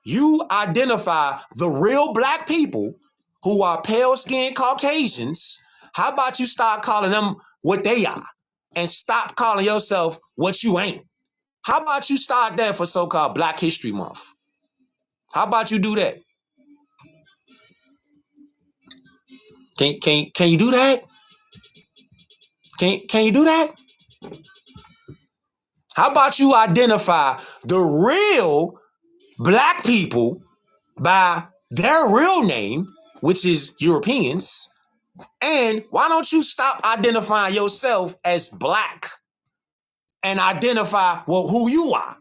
you identify the real black people who are pale-skinned Caucasians. How about you start calling them what they are and stop calling yourself what you ain't? How about you start that for so-called Black History Month? How about you do that? Can you do that? Can you do that? How about you identify the real black people by their real name, which is Europeans? And why don't you stop identifying yourself as black and identify, well, who you are,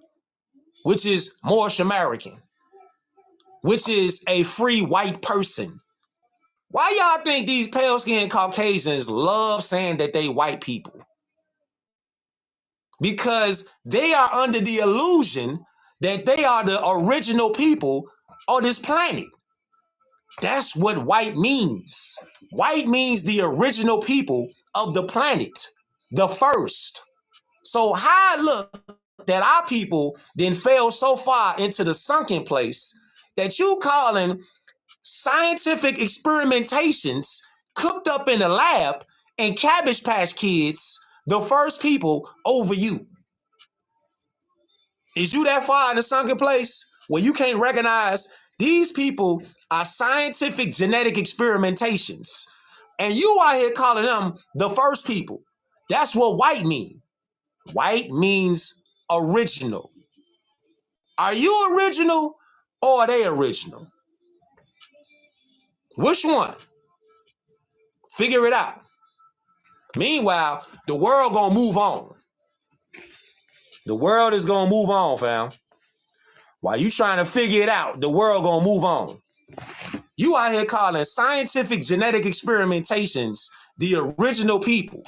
which is Moorish American, which is a free white person? Why y'all think these pale-skinned Caucasians love saying that they white people? Because they are under the illusion that they are the original people on this planet. That's what white means. White means the original people of the planet, the first. So how it look that our people then fell so far into the sunken place that you calling scientific experimentations cooked up in the lab and Cabbage Patch Kids the first people over you? Is you that far in the sunken place where you can't recognize these people are scientific genetic experimentations and you out here calling them the first people? That's what white mean. White means original. Are you original or are they original? Which one? Figure it out. Meanwhile, the world gonna move on. The world is gonna move on, fam. While you trying to figure it out, the world gonna move on. You out here calling scientific genetic experimentations the original people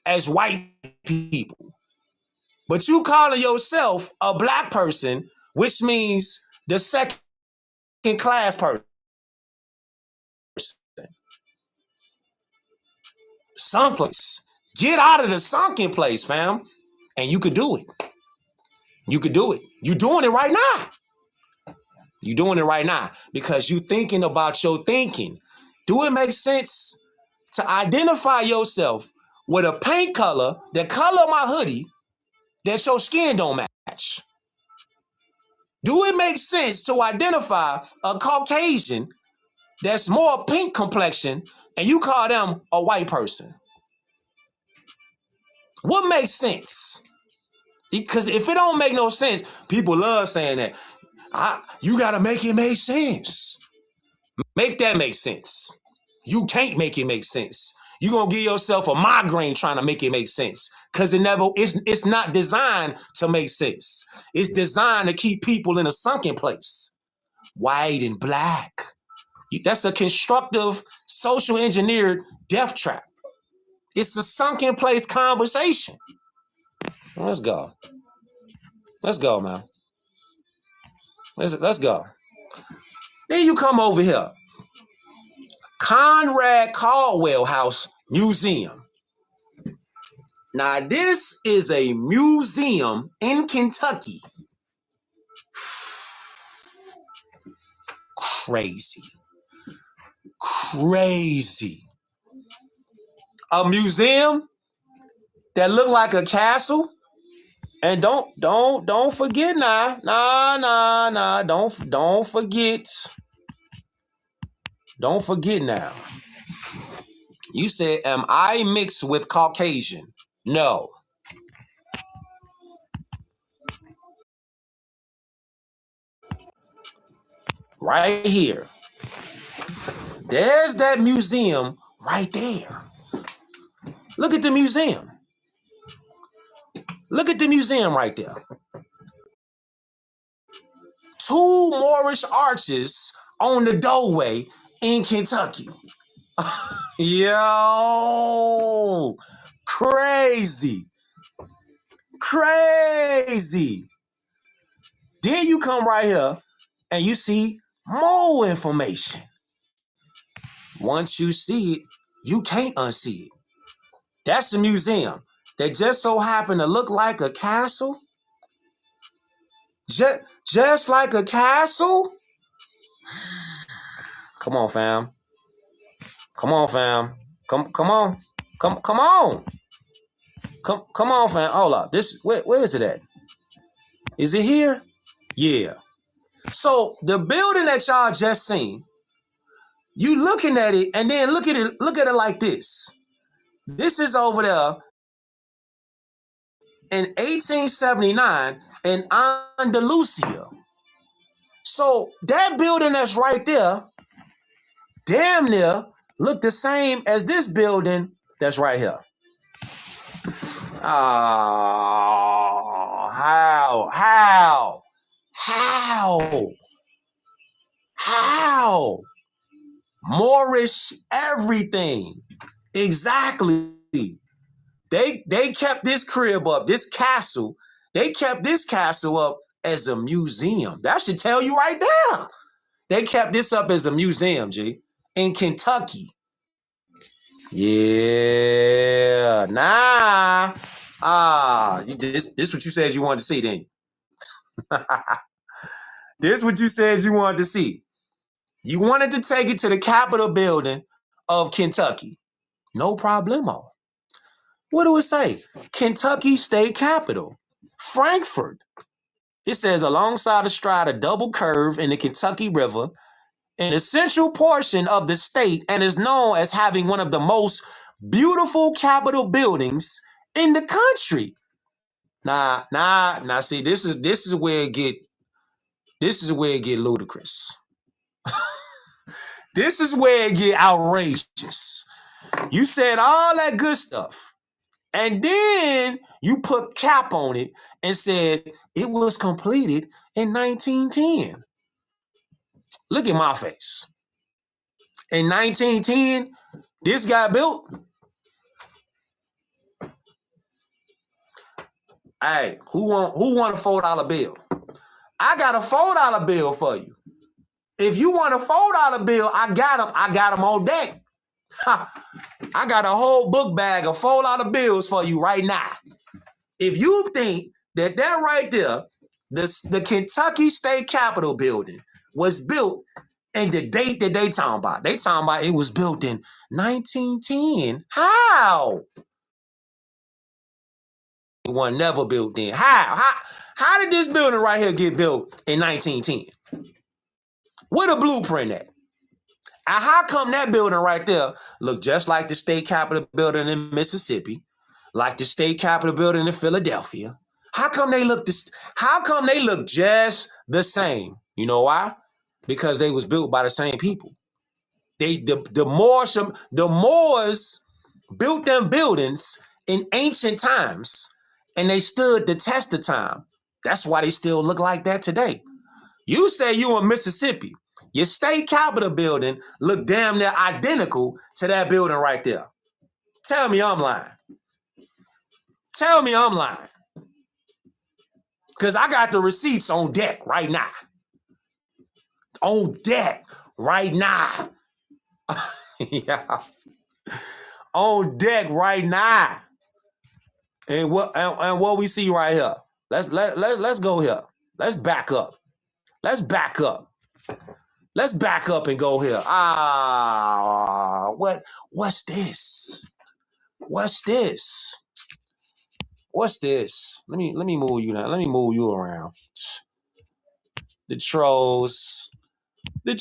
as white people. But you calling yourself a black person, which means the second class person. Someplace. Get out of the sunken place, fam. And you could do it. You could do it. You're doing it right now. You're doing it right now because you thinking about your thinking. Do it make sense to identify yourself with a paint color, the color of my hoodie, that your skin don't match? Do it make sense to identify a Caucasian that's more pink complexion and you call them a white person? What makes sense? Because if it don't make no sense, people love saying that. You got to make it make sense. Make that make sense. You can't make it make sense. You're going to give yourself a migraine trying to make it make sense because it's not designed to make sense. It's designed to keep people in a sunken place. White and black. That's a constructive, social engineered death trap. It's a sunken place conversation. Let's go. Let's go, man. Let's go. Then you come over here. Conrad Caldwell House Museum. Now, this is a museum in Kentucky. Crazy. Crazy. A museum that looked like a castle. And don't forget now. Nah. Don't forget. Don't forget now. You said, am I mixed with Caucasian? No. Right here. There's that museum right there. Look at the museum. Look at the museum right there. 2 Moorish arches on the doorway in Kentucky. Yo, crazy. Crazy. Then you come right here and you see more information. Once you see it, you can't unsee it. That's a museum that just so happened to look like a castle. Just like a castle? Come on, fam. Come on, fam. Come on. Come on. Come on, fam. Hold up. Where is it at? Is it here? Yeah. So the building that y'all just seen, you looking at it and then look at it like this. This is over there in 1879 in Andalusia. So that building that's right there, damn near look the same as this building that's right here. Oh, how? Moorish everything. Exactly. They kept this crib up, this castle. They kept this castle up as a museum. That should tell you right there. They kept this up as a museum, G, in Kentucky. Yeah, nah. This what you said you wanted to see, didn't you? This what you said you wanted to see. You wanted to take it to the Capitol building of Kentucky. No problemo. What do it say? Kentucky State Capitol, Frankfort. It says alongside astride a double curve in the Kentucky River, an essential portion of the state, and is known as having one of the most beautiful Capitol buildings in the country. Nah. See, this is where it get ludicrous. This is where it get outrageous. You said all that good stuff, and then you put cap on it and said it was completed in 1910. Look at my face. In 1910, this got built. Hey, who want a $4 bill? I got a $4 bill for you. If you want a $4 bill, I got them on deck. I got a whole book bag of $4 bills for you right now. If you think that right there, the Kentucky State Capitol building was built in the date that they talking about it was built in 1910. How? It was never built then. How did this building right here get built in 1910? Where the blueprint at? And how come that building right there look just like the state capitol building in Mississippi, like the state capitol building in Philadelphia? How come they look just the same? You know why? Because they was built by the same people. The Moors built them buildings in ancient times, and they stood the test of time. That's why they still look like that today. You say you in Mississippi. Your state capitol building look damn near identical to that building right there. Tell me I'm lying. Tell me I'm lying. Because I got the receipts on deck right now. On deck right now. Yeah. On deck right now. And what we see right here. Let's go here. Let's back up. Let's back up. Let's back up and go here. What's this? What's this? What's this? Let me move you now. Let me move you around. The trolls. Let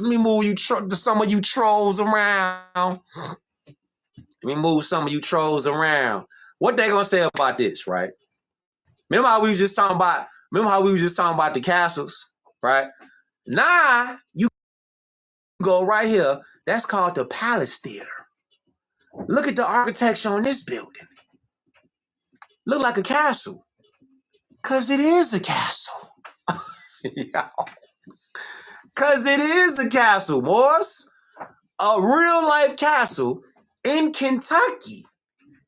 me move you some of you trolls around. Let me move some of you trolls around. What they gonna say about this, right? Remember how we was just talking about the castles, right? Now you go right here. That's called the Palace Theater. Look at the architecture on this building. Look like a castle. Cause it is a castle. Yeah. Cause it is a castle, boys. A real life castle in Kentucky,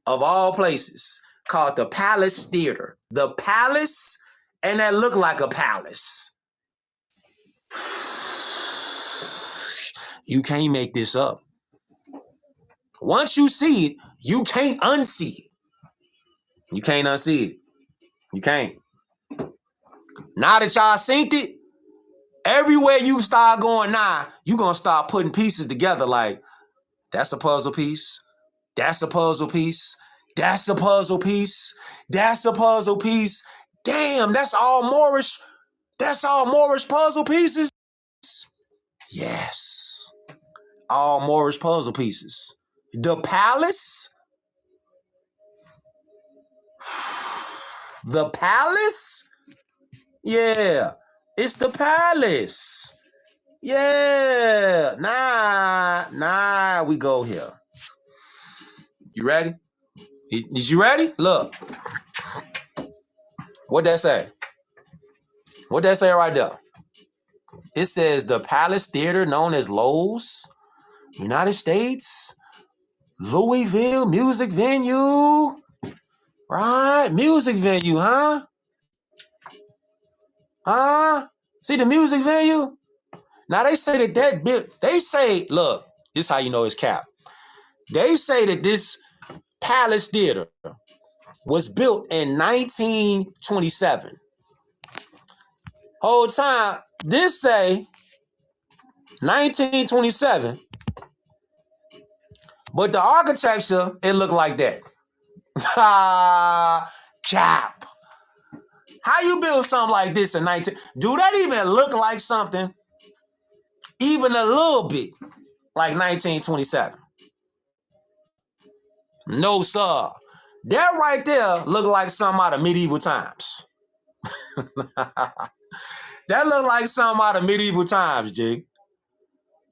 of all places, called the Palace Theater. The Palace and that look like a palace. You can't make this up. Once you see it, you can't unsee it. You can't unsee it. You can't. Now that y'all synced it, everywhere you start going now, you gonna start putting pieces together like, that's a puzzle piece. That's a puzzle piece. That's a puzzle piece. That's a puzzle piece. Damn, that's all Moorish. That's all Moorish puzzle pieces. Yes. All Moorish puzzle pieces. The palace? The palace? Yeah. It's the palace. Yeah. Nah, we go here. You ready? Is you ready? Look. What that say? What that say right there? It says the Palace Theater, known as Lowe's, United States, Louisville music venue. Right? Music venue, huh? Huh? See the music venue? Now they say they say, look, this is how you know it's cap. They say that this Palace Theater was built in 1927. Whole time, this say 1927, but the architecture, it looked like that. Cap. How you build something like this in 19? Do that even look like something even a little bit like 1927? No, sir. That right there look like something out of medieval times. That look like something out of medieval times, Jig.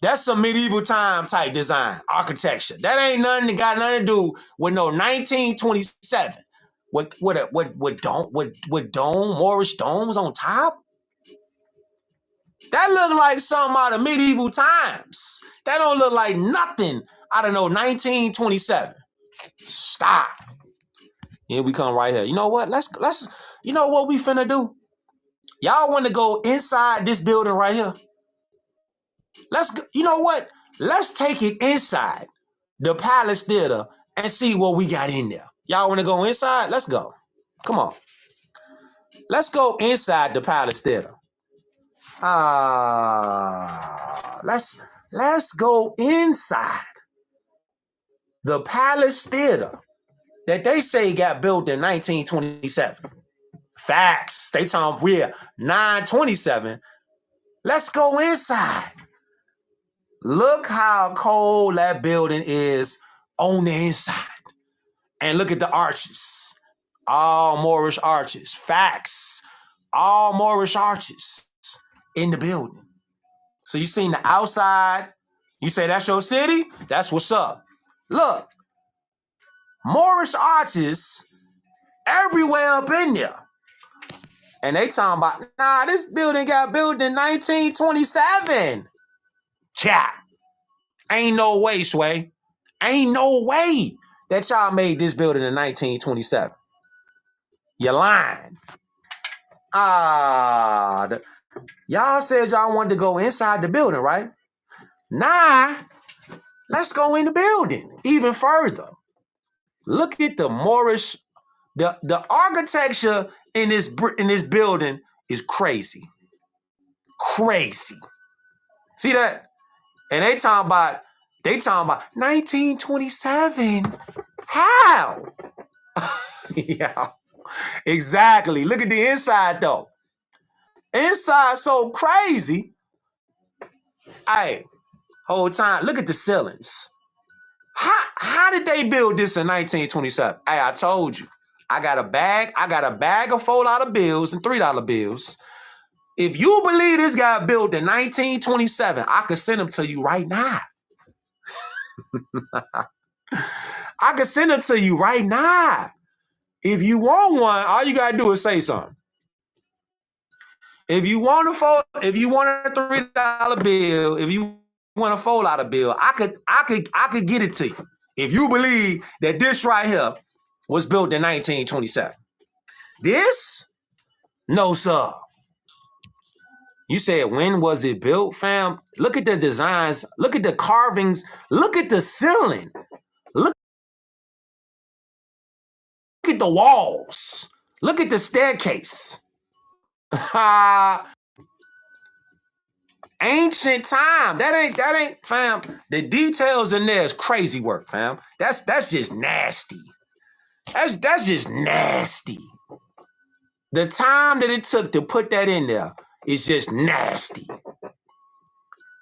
That's some medieval time type design, architecture. That ain't got nothing to do with no 1927. With dome, Moorish domes on top. That look like something out of medieval times. That don't look like nothing out of no 1927. Stop. Here we come right here. You know what? Let's you know what we finna do? Y'all want to go inside this building right here? You know what? Let's take it inside the Palace Theater and see what we got in there. Y'all want to go inside? Let's go. Come on. Let's go inside the Palace Theater. Let's go inside the Palace Theater that they say got built in 1927. Facts. They talking we're 927. Let's go inside. Look how cold that building is on the inside. And look at the arches. All Moorish arches. Facts. All Moorish arches in the building. So you seen the outside. You say that's your city? That's what's up. Look. Moorish arches everywhere up in there. And they talking about, nah, this building got built in 1927. Chap. Ain't no way, Sway. Ain't no way that y'all made this building in 1927. You're lying. Y'all said y'all wanted to go inside the building, right? Nah, let's go in the building even further. Look at the Moorish, the architecture in this building is crazy. Crazy. See that? And they talking about 1927. How? Yeah, exactly. Look at the inside though. Inside so crazy. Hey, whole time. Look at the ceilings. How did they build this in 1927? Hey, I told you. I got a bag of $4 bills and $3 bills. If you believe this got built in 1927, I could send them to you right now. I could send them to you right now. If you want one, all you gotta do is say something. If you want a $3 bill, if you want a $4 bill, I could get it to you. If you believe that this right here was built in 1927. This No, sir. You said, when was it built, fam? Look at the designs. Look at the carvings. Look at the ceiling. Look at the walls. Look at the staircase. Ancient time. That ain't, fam. The details in there is crazy work, fam. That's just nasty. That's just nasty. The time that it took to put that in there is just nasty.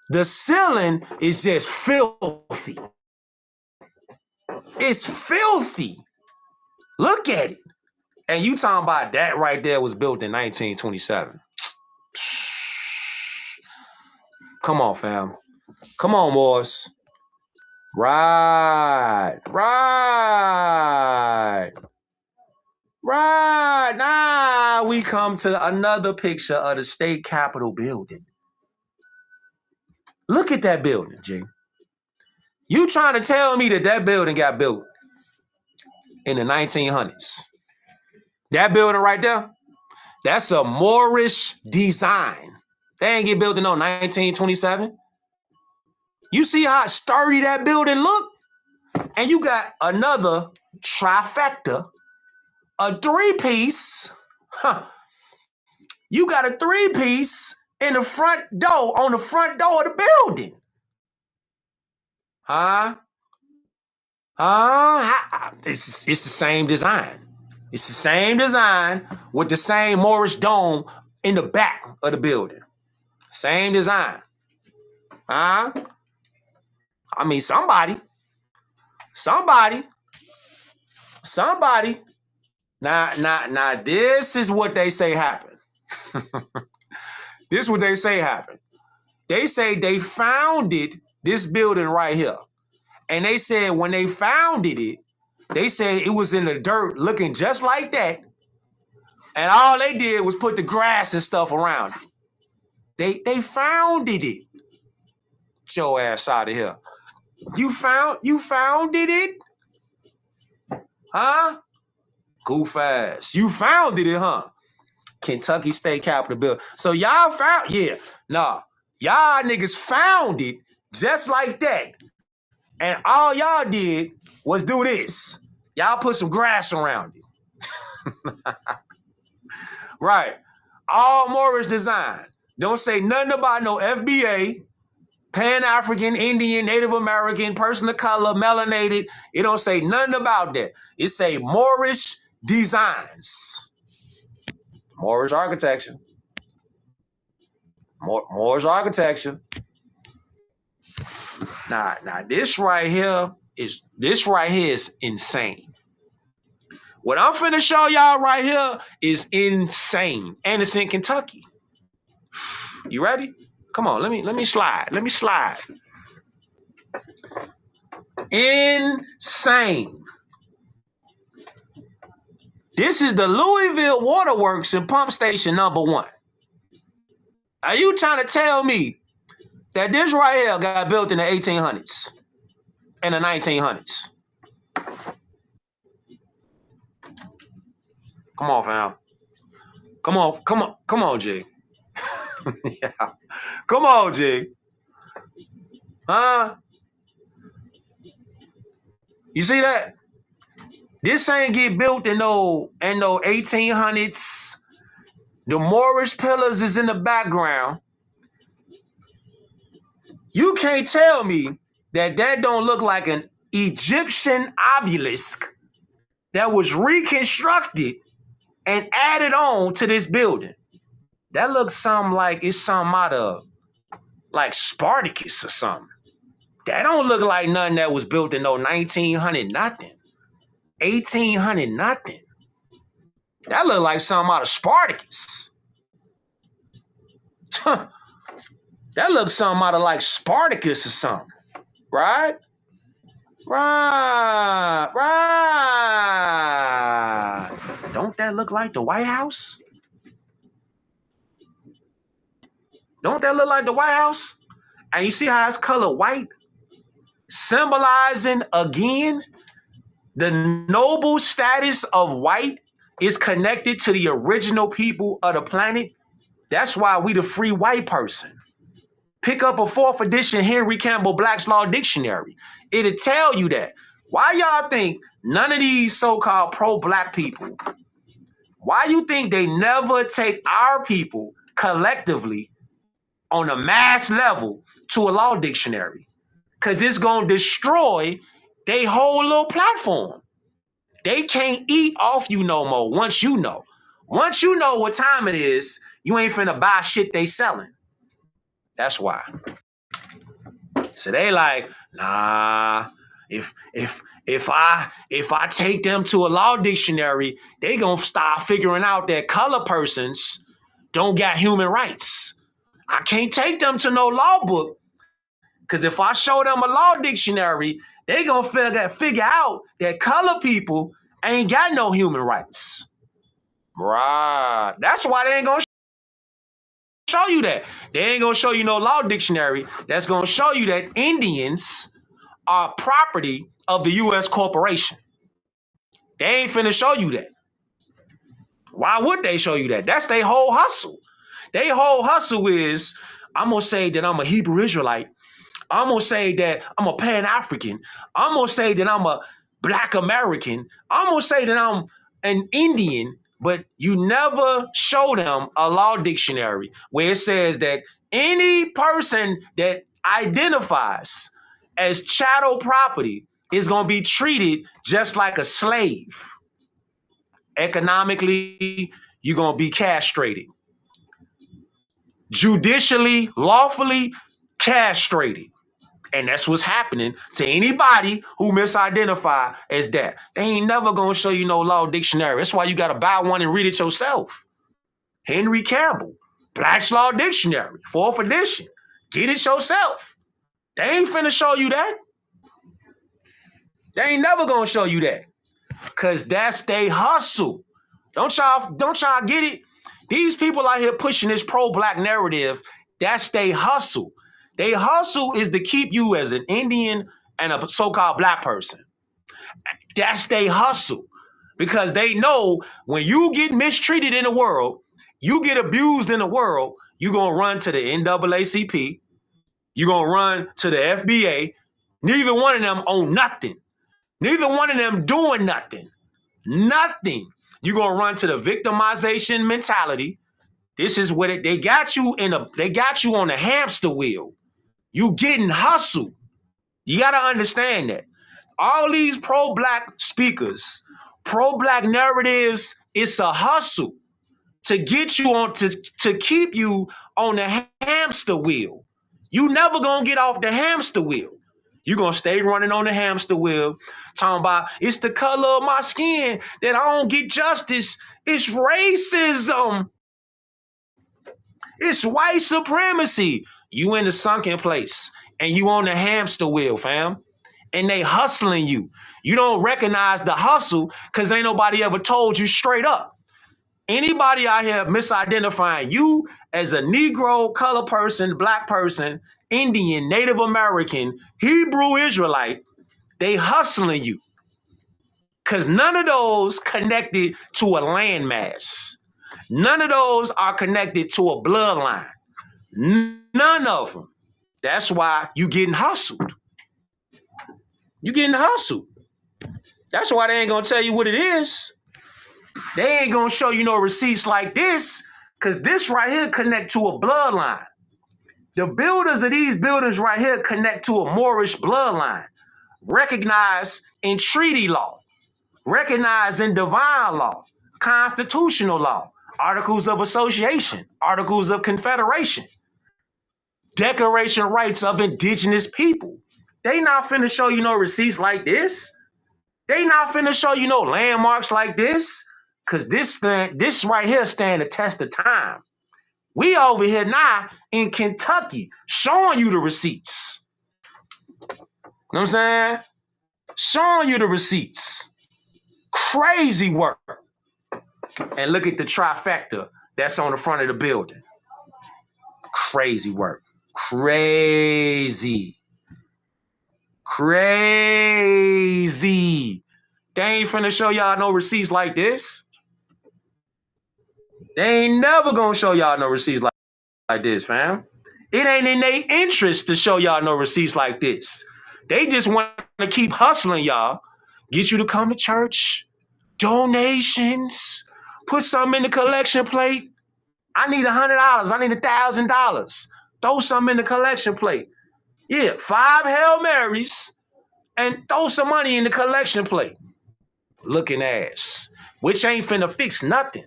The ceiling is just filthy. It's filthy. Look at it. And you talking about that right there was built in 1927. Come on, fam. Come on, boys. Right. Now we come to another picture of the state capitol building. Look at that building, G. You trying to tell me that building got built in the 1900s? That building right there, that's a Moorish design. They ain't get built in no 1927. You see how sturdy that building look? And you got another trifecta, a three-piece. You got a three-piece in the front door, on the front door of the building. It's the same design. It's the same design with the same Moorish dome in the back of the building. Same design. I mean, somebody. Now, this is what they say happened. This is what they say happened. They say they founded this building right here. And they said when they founded it, they said it was in the dirt looking just like that. And all they did was put the grass and stuff around it. They founded it. Get your ass out of here. You founded it? Huh? Goof ass. You founded it, huh? Kentucky State Capitol building. So y'all found, y'all niggas found it just like that. And all y'all did was do this. Y'all put some grass around it. Right. All Moorish design. Don't say nothing about no FBA, Pan-African, Indian, Native American, person of color, melanated. It don't say nothing about that. It say Moorish designs. Moorish architecture. Moorish architecture. Now this right here is insane. What I'm finna show y'all right here is insane. And it's in Kentucky. You ready? Come on, let me slide. Let me slide. Insane. This is the Louisville Waterworks and Pump Station #1. Are you trying to tell me that this right here got built in the 1800s and the 1900s? Come on, fam. Come on, G. Yeah. Come on, G. Huh? You see that? This ain't get built in no 1800s. The Moorish pillars is in the background. You can't tell me that don't look like an Egyptian obelisk that was reconstructed and added on to this building. That looks something like it's something out of like Spartacus or something. That don't look like nothing that was built in no 1900 nothing. 1800 nothing. That look like something out of Spartacus. That looks something out of like Spartacus or something. Right? Right. Don't that look like the White House? Don't that look like the White House? And you see how it's colored white? Symbolizing again the noble status of white is connected to the original people of the planet, that's why we the free white person. Pick up a 4th edition Henry Campbell Black's Law Dictionary. It'll tell you that. Why y'all think none of these so-called pro-black people, why you think they never take our people collectively on a mass level to a law dictionary? Because it's going to destroy their whole little platform. They can't eat off you no more once you know. Once you know what time it is, you ain't finna buy shit they selling. That's why. So they like, nah, if I take them to a law dictionary, they gonna start figuring out that color persons don't got human rights. I can't take them to no law book, because if I show them a law dictionary, they gonna figure out that color people ain't got no human rights. Right. That's why they ain't gonna show you that. They ain't gonna show you no law dictionary that's gonna show you that Indians are property of the U.S. corporation. They ain't finna show you that. Why would they show you that? That's their whole hustle. Their whole hustle is, I'm gonna say that I'm a Hebrew Israelite. I'm gonna say that I'm a Pan-African. I'm gonna say that I'm a Black American. I'm gonna say that I'm an Indian, but you never show them a law dictionary where it says that any person that identifies as chattel property is gonna be treated just like a slave. Economically, you're gonna be castrated. Judicially, lawfully castrated. And that's what's happening to anybody who misidentify as that. They ain't never gonna show you no law dictionary. That's why you gotta buy one and read it yourself. Henry Campbell, Black's Law Dictionary, 4th edition. Get it yourself. They ain't finna show you that. They ain't never gonna show you that. Cause that's they hustle. Don't y'all get it? These people out here pushing this pro-black narrative, that's they hustle. They hustle is to keep you as an Indian and a so-called black person. That's they hustle. Because they know when you get mistreated in the world, you get abused in the world, you're going to run to the NAACP, you're going to run to the FBA. Neither one of them own nothing. Neither one of them doing nothing. Nothing. You're going to run to the victimization mentality. This is what they got you they got you on a hamster wheel. You getting hustled. You got to understand that. All these pro-black speakers, pro-black narratives, it's a hustle to get you on, to keep you on the hamster wheel. You never going to get off the hamster wheel. You're going to stay running on the hamster wheel, talking about it's the color of my skin that I don't get justice. It's racism. It's white supremacy. You in the sunken place and you on the hamster wheel, fam. And they hustling you. You don't recognize the hustle because ain't nobody ever told you straight up. Anybody out here misidentifying you as a Negro, color person, black person, Indian, Native American, Hebrew Israelite, they hustling you. Because none of those connected to a landmass. None of those are connected to a bloodline. None of them. That's why you getting hustled. You getting hustled. That's why they ain't gonna tell you what it is. They ain't gonna show you no receipts like this, because this right here connect to a bloodline. The builders of these buildings right here connect to a Moorish bloodline, recognized in treaty law, recognized in divine law, constitutional law, articles of association, articles of confederation, declaration rights of indigenous people. They not finna show you no receipts like this. They not finna show you no landmarks like this. Cause this right here stand the test of time. We over here now in Kentucky showing you the receipts. You know what I'm saying? Showing you the receipts. Crazy work. And look at the trifecta that's on the front of the building. Crazy work. Crazy. Crazy. They ain't finna show y'all no receipts like this. They ain't never gonna show y'all no receipts like this, fam. It ain't in their interest to show y'all no receipts like this. They just want to keep hustling y'all, get you to come to church, donations, put something in the collection plate. I need $100. I need $1,000. Throw something in the collection plate. Yeah, 5 Hail Marys and throw some money in the collection plate. Looking ass, which ain't finna fix nothing.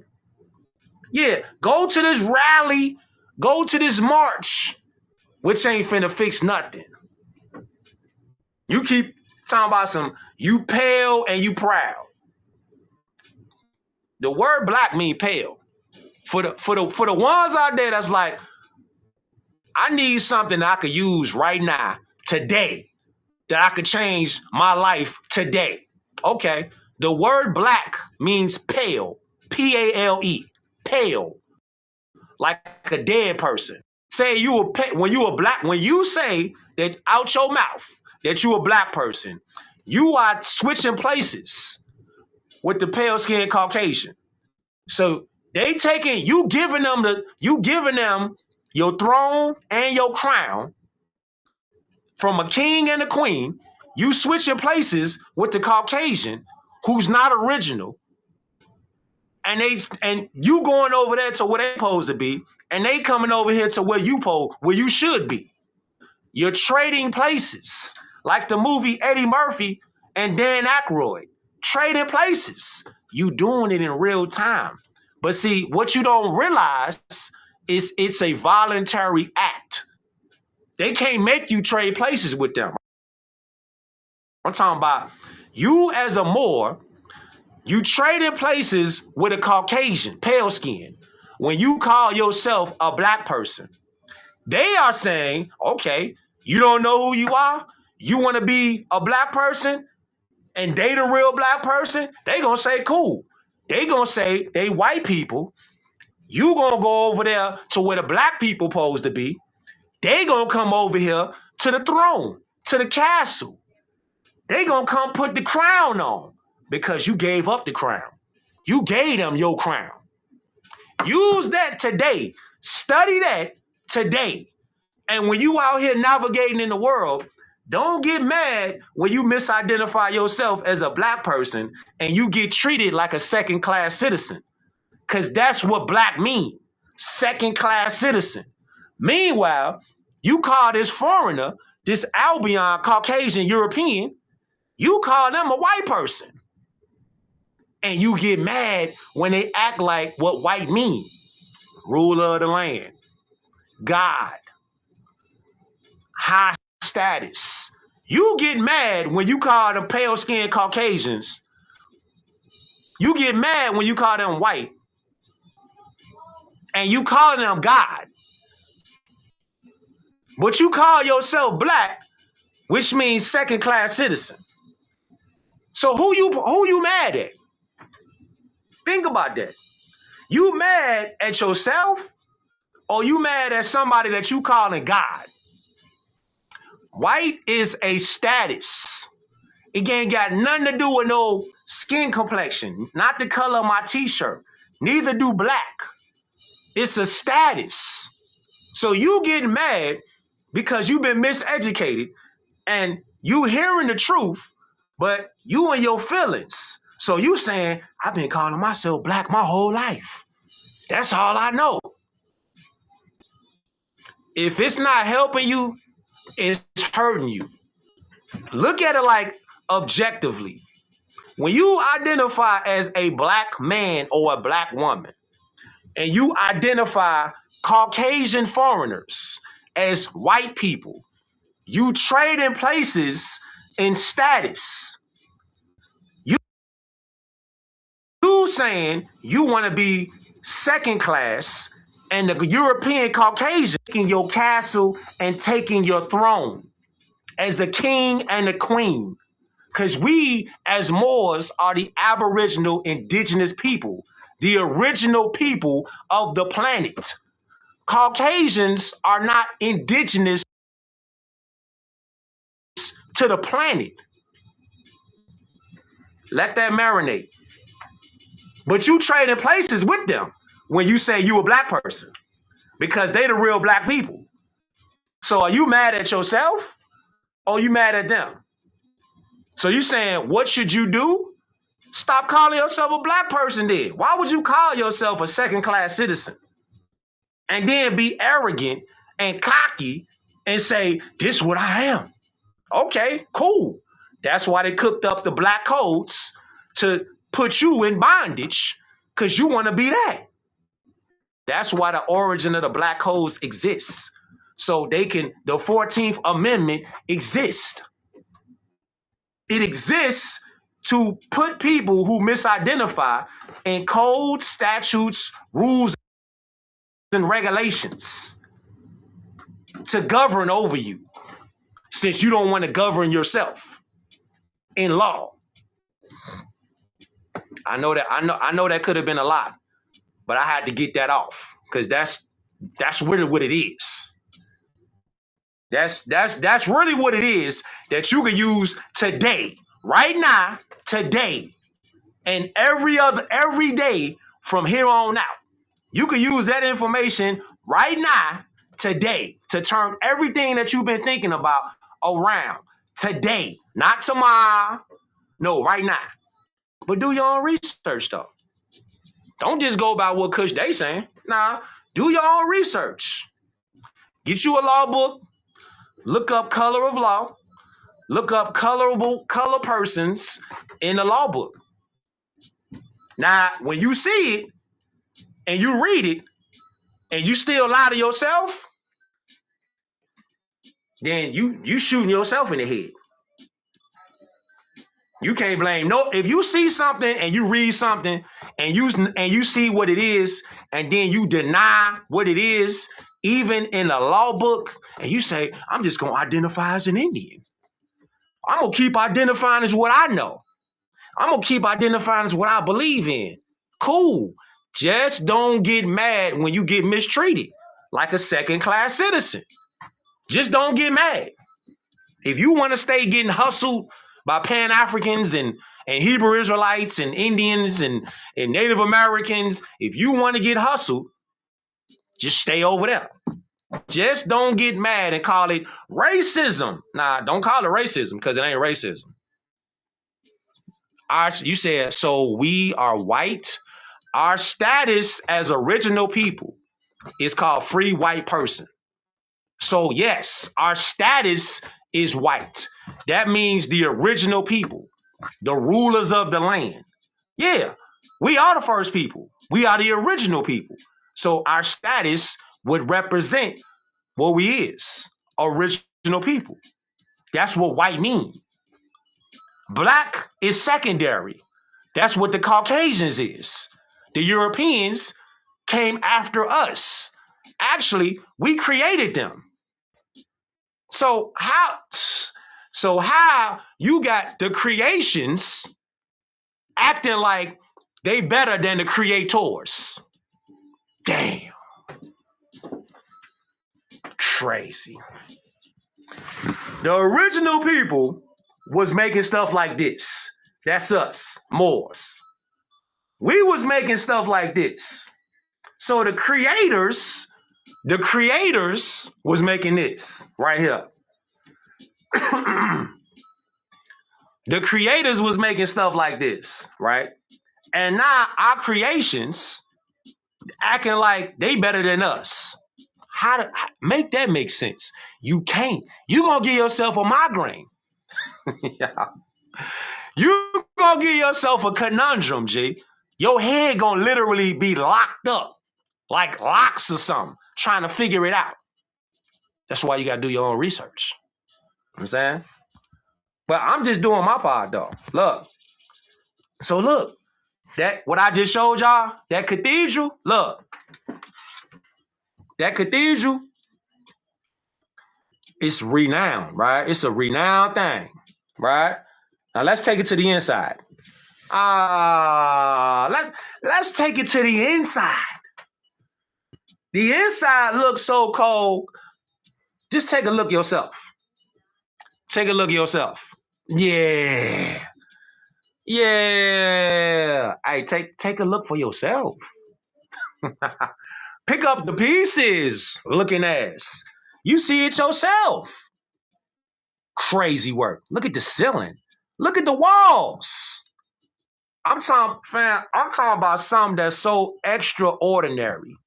Yeah, go to this rally, go to this march, which ain't finna fix nothing. You keep talking about you pale and you proud. The word black mean pale. For the ones out there that's like, I need something that I could use right now, today, that I could change my life today. Okay. The word black means pale. P-A-L-E. Pale. Like a dead person. Say when you say that out your mouth that you a black person, you are switching places with the pale skinned Caucasian. So they taking you giving them your throne and your crown from a king and a queen. You switching places with the Caucasian who's not original, and you going over there to where they supposed to be, and they coming over here to where you should be. You're trading places, like the movie Eddie Murphy and Dan Aykroyd. Trading places. You doing it in real time. But see, what you don't realize is it's a voluntary act. They can't make you trade places with them. I'm talking about you as a Moor, you trading places with a Caucasian, pale skin, when you call yourself a black person. They are saying, okay, you don't know who you are? You want to be a black person and date a real black person? They going to say, cool. They going to say, they white people. You going to go over there to where the black people supposed to be. They going to come over here to the throne, to the castle. They going to come put the crown on because you gave up the crown. You gave them your crown. Use that today. Study that today. And when you out here navigating in the world, don't get mad when you misidentify yourself as a black person and you get treated like a second-class citizen. Because that's what black mean, second-class citizen. Meanwhile, you call this foreigner, this Albion, Caucasian, European, you call them a white person. And you get mad when they act like what white mean. Ruler of the land, God, high status. You get mad when you call them pale-skinned Caucasians. You get mad when you call them white. And you call them God. But you call yourself black, which means second-class citizen. So who you mad at? Think about that. You mad at yourself or you mad at somebody that you calling God? White is a status. It ain't got nothing to do with no skin complexion, not the color of my t-shirt. Neither do black. It's a status. So you getting mad because you've been miseducated and you hearing the truth, but you in your feelings. So you saying, I've been calling myself black my whole life. That's all I know. If it's not helping you, it's hurting you. Look at it like objectively. When you identify as a black man or a black woman, and you identify Caucasian foreigners as white people, you trade in places in status. You saying you want to be second class, and the European Caucasian taking your castle and taking your throne as a king and a queen. Because we, as Moors, are the aboriginal indigenous people, the original people of the planet. Caucasians are not indigenous to the planet. Let that marinate. But you trading places with them. when you say you a black person because they the real black people. So are you mad at yourself or you mad at them? So you saying, what should you do? Stop calling yourself a black person then. Why would you call yourself a second-class citizen and then be arrogant and cocky and say, this is what I am? Okay, cool. That's why they cooked up the black codes to put you in bondage because you want to be that. That's why the origin of the black codes exists. So the 14th Amendment exists. It exists to put people who misidentify in codes, statutes, rules, and regulations to govern over you, since you don't want to govern yourself in law. I know that could have been a lot, but I had to get that off because that's really what it is. That's really what it is that you can use today, right now, today, and every day from here on out. You can use that information right now, today, to turn everything that you've been thinking about around today, not tomorrow. No, right now. But do your own research though. Don't just go by what Cush Dey saying. Nah, do your own research. Get you a law book. Look up color of law. Look up color persons in the law book. Now, when you see it and you read it and you still lie to yourself, then you shooting yourself in the head. You can't blame no. If you see something and you read something and you see what it is and then you deny what it is, even in the law book, and you say, I'm just going to identify as an Indian. I'm going to keep identifying as what I know. I'm going to keep identifying as what I believe in. Cool. Just don't get mad when you get mistreated like a second-class citizen. Just don't get mad. If you want to stay getting hustled by Pan-Africans and Hebrew Israelites and Indians and Native Americans, if you want to get hustled, just stay over there. Just don't get mad and call it racism. Nah, don't call it racism because it ain't racism. You said, so we are white. Our status as original people is called free white person. So yes, our status is white. That means the original people, the rulers of the land. Yeah, we are the first people. We are the original people. So our status would represent what we is, original people. That's what white mean. Black is secondary. That's what the Caucasians is. The Europeans came after us. Actually, we created them. So how you got the creations acting like they better than the creators? Damn. Crazy. The original people was making stuff like this. That's us, Moors. We was making stuff like this. So the creators was making this right here. The creators was making stuff like this, right? And now our creations acting like they better than us. How to make that make sense? You can't. You gonna give yourself a migraine. Yeah. You gonna give yourself a conundrum, G. Your head gonna literally be locked up, like locks or something, trying to figure it out. That's why you gotta do your own research. You know what I'm saying? But I'm just doing my part though. Look. So look, that what I just showed y'all, that cathedral, look. That cathedral, it's renowned, right? It's a renowned thing, right? Now let's take it to the inside. Let's take it to the inside. The inside looks so cold. Just take a look yourself. Take a look yourself. Yeah. Yeah. Hey, take a look for yourself. Pick up the pieces, looking ass. You see it yourself. Crazy work. Look at the ceiling. Look at the walls. I'm talking about something that's so extraordinary.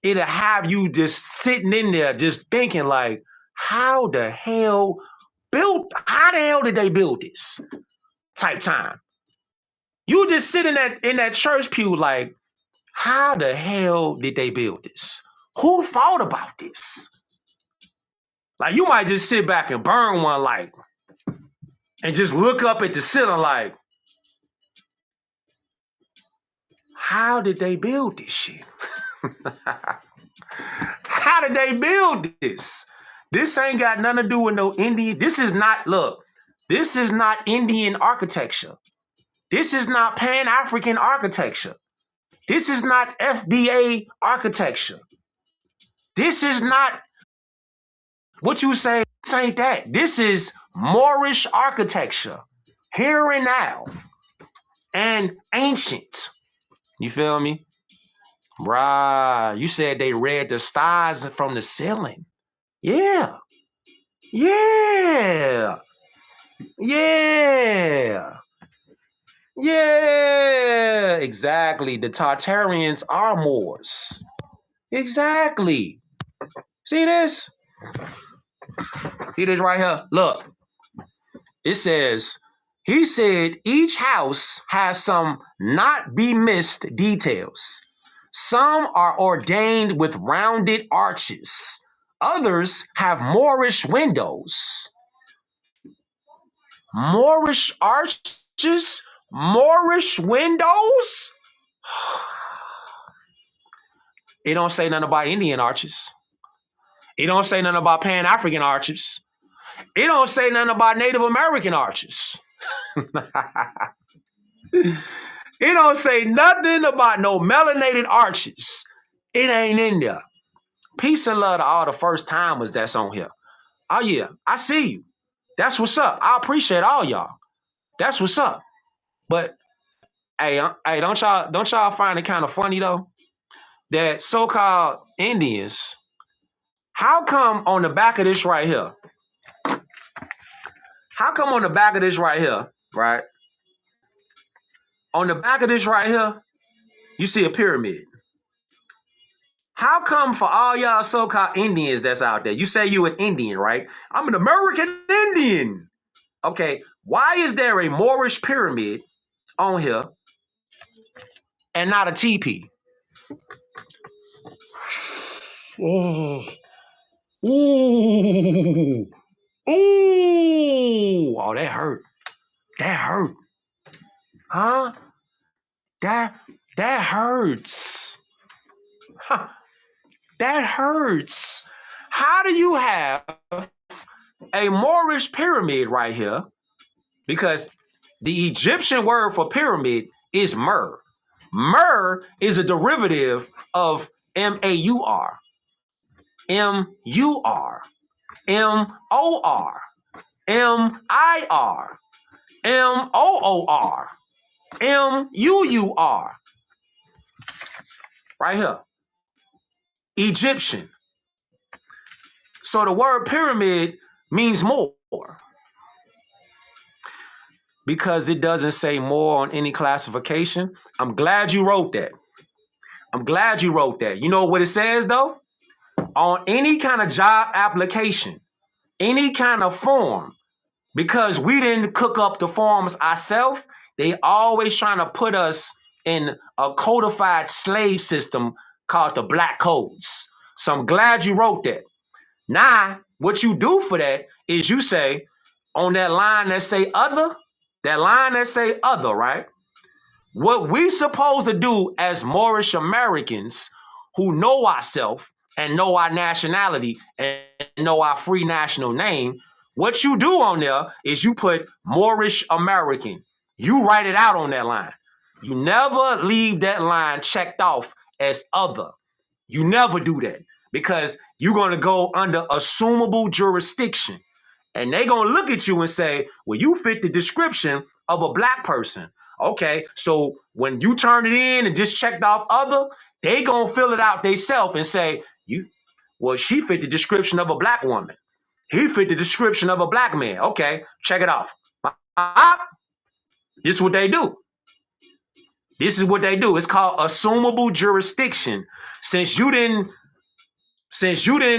It'll have you just sitting in there just thinking like, how the hell did they build this? Type time. You just sit in that church pew like, how the hell did they build this? Who thought about this? Like, you might just sit back and burn one light and just look up at the ceiling like, how did they build this shit? How did they build this? This ain't got nothing to do with no Indian. This is not Indian architecture. This is not Pan-African architecture. This is not FBA architecture. This is not what you say, this ain't that. This is Moorish architecture, here and now, and ancient. You feel me? Bruh, you said they read the stars from the ceiling. Yeah. Yeah. Yeah. Yeah. Exactly. The Tartarians are Moors. Exactly. See this? See this right here? Look. It says, he said each house has some not be missed details. Some are ordained with rounded arches. Others have Moorish windows. Moorish arches? Moorish windows? It don't say nothing about Indian arches. It don't say nothing about Pan-African arches. It don't say nothing about Native American arches. It don't say nothing about no melanated arches. It ain't in there. Peace and love to all the first timers that's on here. Oh yeah, I see you. That's what's up. I appreciate all y'all. That's what's up. But hey, don't y'all find it kind of funny though that so-called Indians? How come on the back of this right here? How come on the back of this right here, right? On the back of this right here, you see a pyramid. How come for all y'all so-called Indians that's out there, you say you an Indian, right? I'm an American Indian. Okay, why is there a Moorish pyramid on here and not a teepee? Oh, ooh, ooh. Oh, that hurt. That hurt. Huh? That hurts. Huh. That hurts. How do you have a Moorish pyramid right here? Because the Egyptian word for pyramid is myrrh. Myrrh is a derivative of M-A-U-R, M-U-R, M-O-R, M-I-R, M-O-O-R, M-U-U-R. Right here. Egyptian. So the word pyramid means more because it doesn't say more on any classification. I'm glad you wrote that. I'm glad you wrote that. You know what it says though? On any kind of job application, any kind of form, because we didn't cook up the forms ourselves, they always trying to put us in a codified slave system called the Black Codes. So I'm glad you wrote that. Now, what you do for that is you say, on that line that say other, right? What we supposed to do as Moorish Americans who know ourselves and know our nationality and know our free national name, what you do on there is you put Moorish American. You write it out on that line. You never leave that line checked off as other. You never do that because you're going to go under assumable jurisdiction. And they're going to look at you and say, well, you fit the description of a black person. Okay, so when you turn it in and just checked off other, they gonna fill it out themselves and say, well, she fit the description of a black woman. He fit the description of a black man. Okay, check it off. This is what they do. This is what they do. It's called assumable jurisdiction. Since you didn't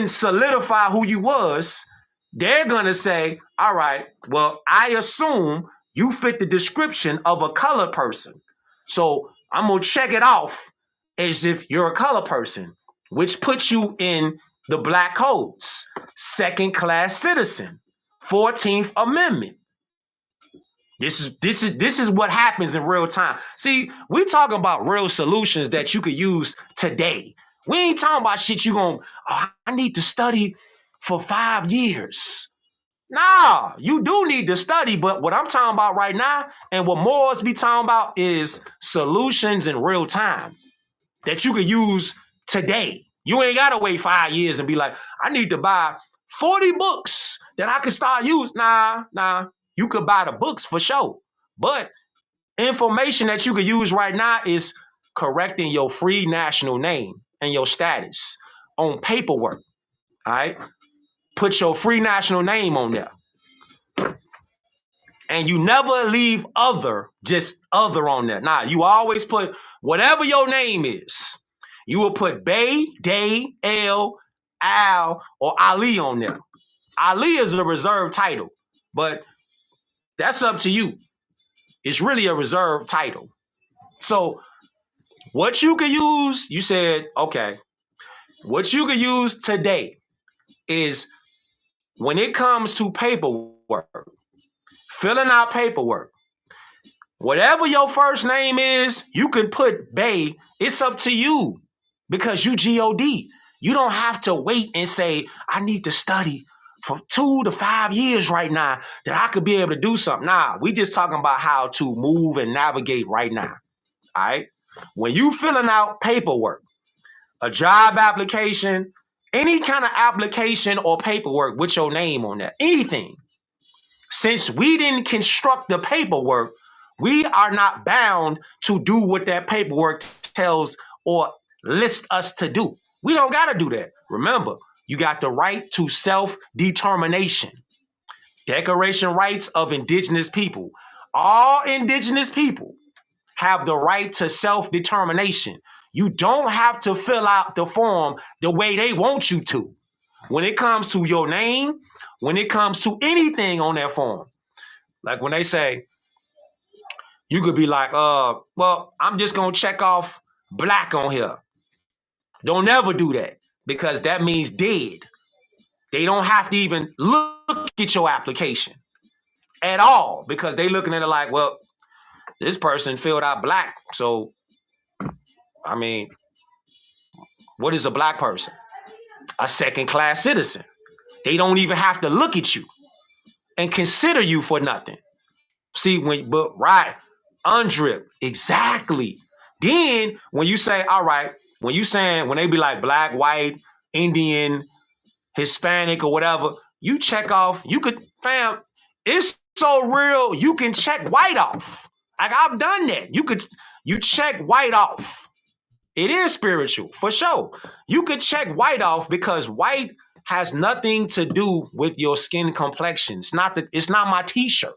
solidify who you was, they're gonna say, all right, well, I assume you fit the description of a colored person. So I'm gonna check it off as if you're a colored person, which puts you in the black codes, second-class citizen, 14th Amendment. This is what happens in real time. See, we talking about real solutions that you could use today. We ain't talking about shit I need to study for 5 years. Nah, you do need to study, but what I'm talking about right now and what Moore's be talking about is solutions in real time that you could use today. You ain't got to wait 5 years and be like, I need to buy 40 books that I can start using. Nah. You could buy the books for sure. But information that you could use right now is correcting your free national name and your status on paperwork. All right? Put your free national name on there. And you never leave just other on there. Nah, you always put whatever your name is. You will put Bay, Day, L, Al, or Ali on there. Ali is a reserved title, but that's up to you. It's really a reserved title. So what you could use, you said, okay, what you could use today is when it comes to paperwork, filling out paperwork, whatever your first name is, you can put Bay. It's up to you because you G-O-D. You don't have to wait and say, I need to study for 2 to 5 years right now that I could be able to do something. Nah, we just talking about how to move and navigate right now. All right? When you filling out paperwork, a job application, any kind of application or paperwork with your name on there, anything. Since we didn't construct the paperwork, we are not bound to do what that paperwork tells or lists us to do. We don't got to do that. Remember, you got the right to self-determination. Declaration rights of indigenous people. All indigenous people have the right to self-determination. You don't have to fill out the form the way they want you to. When it comes to your name, when it comes to anything on that form, like when they say, you could be like, well, I'm just going to check off black on here. Don't ever do that because that means dead. They don't have to even look at your application at all because they looking at it like, well, this person filled out black. So, I mean, what is a black person? A second-class citizen. They don't even have to look at you and consider you for nothing. See, right, undrip, exactly. Then when you say, all right, when they be like black, white, Indian, Hispanic or whatever, you check off, it's so real, you can check white off. Like I've done that. You check white off. It is spiritual, for sure. You could check white off because white has nothing to do with your skin complexion. It's not my t-shirt.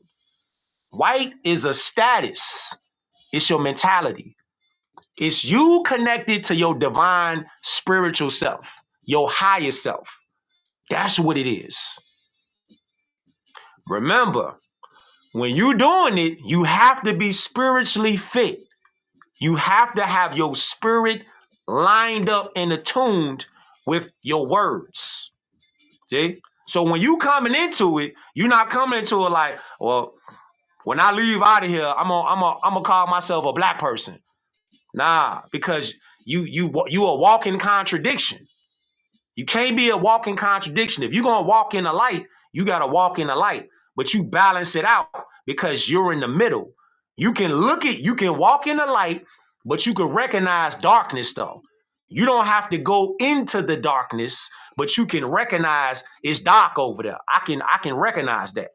White is a status. It's your mentality. It's you connected to your divine spiritual self, your higher self. That's what it is. Remember, when you're doing it, you have to be spiritually fit. You have to have your spirit lined up and attuned with your words. See? So when you coming into it, you're not coming into it like, well, when I leave out of here, I'm gonna call myself a black person. Nah, because you a walking contradiction. You can't be a walking contradiction. If you're gonna walk in the light, you gotta walk in the light, but you balance it out because you're in the middle. You can walk in the light, but you can recognize darkness though. You don't have to go into the darkness, but you can recognize it's dark over there. I can recognize that.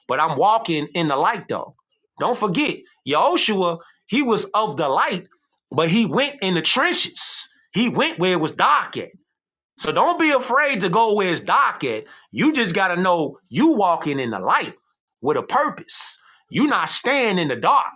But I'm walking in the light though. Don't forget, Yahushua, he was of the light, but he went in the trenches. He went where it was dark at. So don't be afraid to go where it's dark at. You just got to know you walking in the light with a purpose. You not staying in the dark.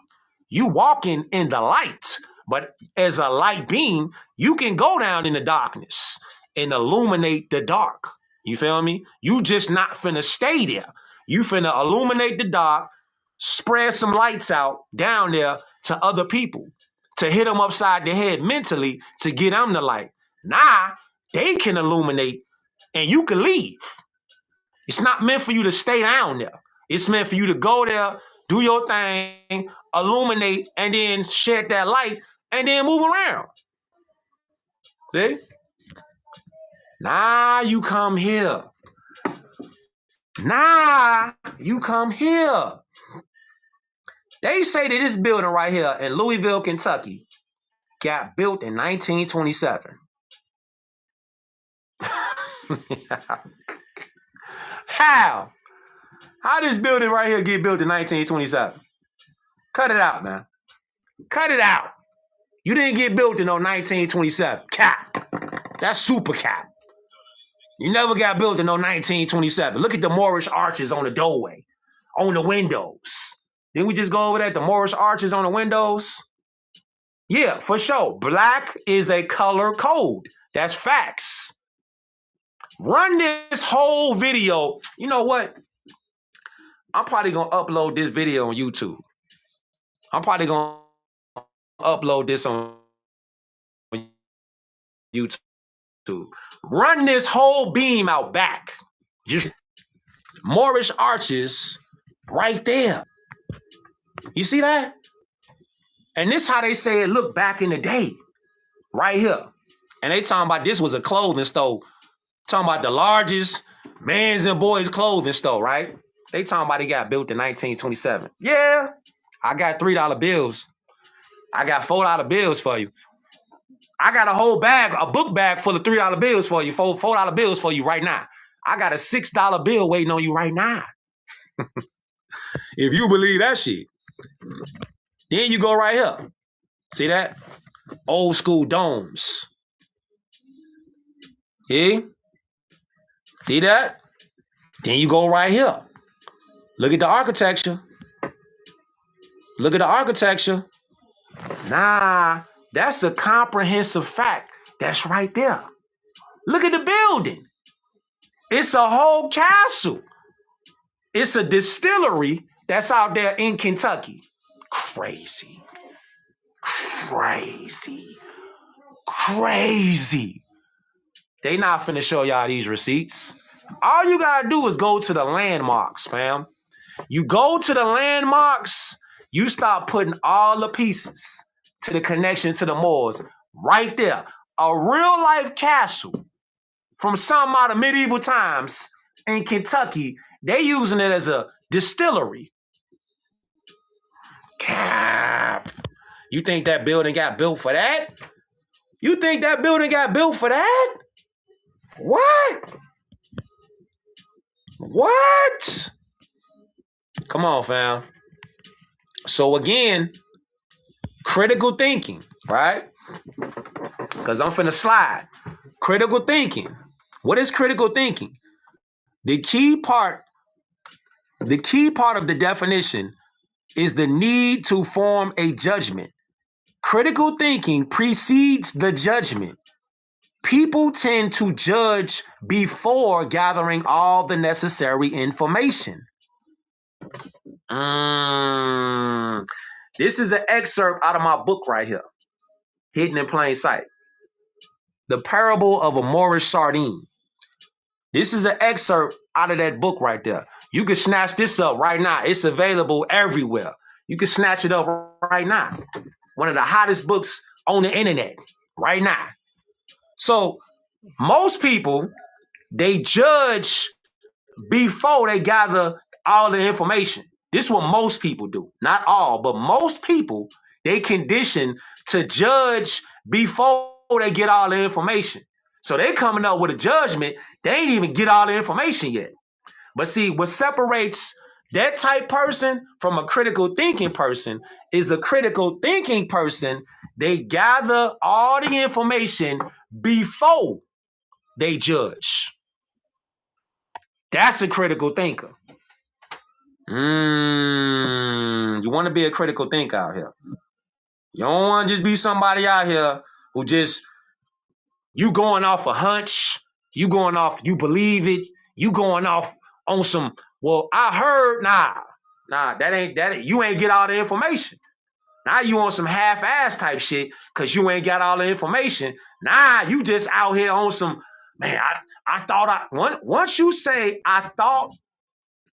You walking in the light. But as a light being, you can go down in the darkness and illuminate the dark. You feel me? You just not finna stay there. You finna illuminate the dark, spread some lights out down there to other people, to hit them upside the head mentally, to get them the light. Nah, they can illuminate and you can leave. It's not meant for you to stay down there. It's meant for you to go there, do your thing, illuminate, and then shed that light, and then move around. See? Nah, you come here. Nah, you come here. They say that this building right here in Louisville, Kentucky, got built in 1927. How? How this building right here get built in 1927? Cut it out, man. Cut it out. You didn't get built in no 1927. Cap. That's super cap. You never got built in no 1927. Look at the Moorish arches on the doorway, on the windows. Didn't we just go over that? The Moorish arches on the windows? Yeah, for sure. Black is a color code. That's facts. Run this whole video. You know what? I'm probably going to upload this video on YouTube. I'm probably going to upload this on YouTube. Run this whole beam out back. Just Moorish arches right there. You see that? And this how they say it looked back in the day. Right here. And they talking about this was a clothing store. Talking about the largest men's and boys clothing store, right? They talking about it got built in 1927. Yeah, I got $3 bills. I got $4 bills for you. I got a whole bag, a book bag full of $3 bills for you, $4 bills for you right now. I got a $6 bill waiting on you right now. If you believe that shit. Then you go right here. See that? Old school domes. See? See that? Then you go right here. Look at the architecture. Look at the architecture. Nah, that's a comprehensive fact. That's right there. Look at the building. It's a whole castle. It's a distillery that's out there in Kentucky. Crazy. Crazy. Crazy. They not finna show y'all these receipts. All you gotta do is go to the landmarks, fam. You go to the landmarks, you start putting all the pieces to the connection to the Moors. Right there. A real life castle from some out of medieval times in Kentucky. They using it as a distillery. Cap. You think that building got built for that? You think that building got built for that? What? What? Come on, fam. So again, critical thinking, right? Because I'm finna slide. Critical thinking. What is critical thinking? The key part of the definition is the need to form a judgment. Critical thinking precedes the judgment. People tend to judge before gathering all the necessary information. This is an excerpt out of my book right here, Hidden in Plain Sight. The Parable of a Moorish Sardine. This is an excerpt out of that book right there. You can snatch this up right now. It's available everywhere. You can snatch it up right now. One of the hottest books on the internet right now. So most people, they judge before they gather all the information. This is what most people do. Not all, but most people, they condition to judge before they get all the information. So they coming up with a judgment. They ain't even get all the information yet. But see, what separates That type person from a critical thinking person is a critical thinking person. They gather all the information before they judge. That's a critical thinker. You want to be a critical thinker out here. You don't want to just be somebody out here who just, you going off a hunch, you going off, you believe it, you going off on some, well, I heard, nah, that ain't, you ain't get all the information. Now you on some half-ass type shit because you ain't got all the information. Nah, you just out here on some, man, I thought once you say, I thought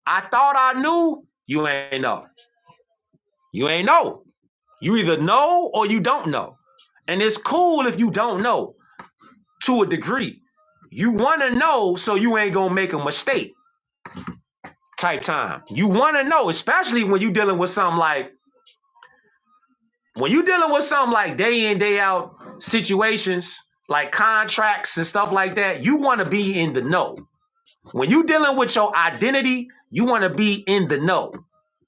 I knew, you ain't know. You ain't know. You either know or you don't know. And it's cool if you don't know to a degree. You want to know so you ain't going to make a mistake type time. You want to know, especially when you dealing with something like, day in, day out situations, like contracts and stuff like that, you want to be in the know. When you dealing with your identity, you want to be in the know.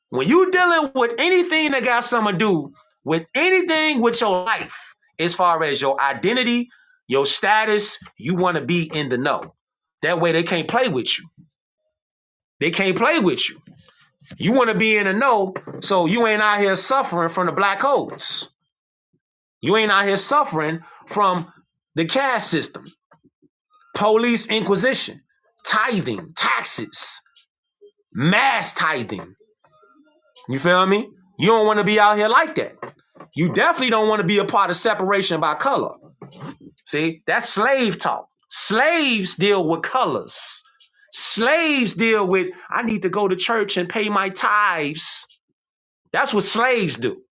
When you dealing with anything that got something to do with anything with your life, as far as your identity, your status, you want to be in the know. That way they can't play with you. They can't play with you. You want to be in the know so you ain't out here suffering from the black codes. You ain't out here suffering from the caste system, police inquisition, tithing, taxes, mass tithing. You feel me? You don't want to be out here like that. You definitely don't want to be a part of separation by color. See, that's slave talk. Slaves deal with colors. Slaves deal with, I need to go to church and pay my tithes. That's what slaves do.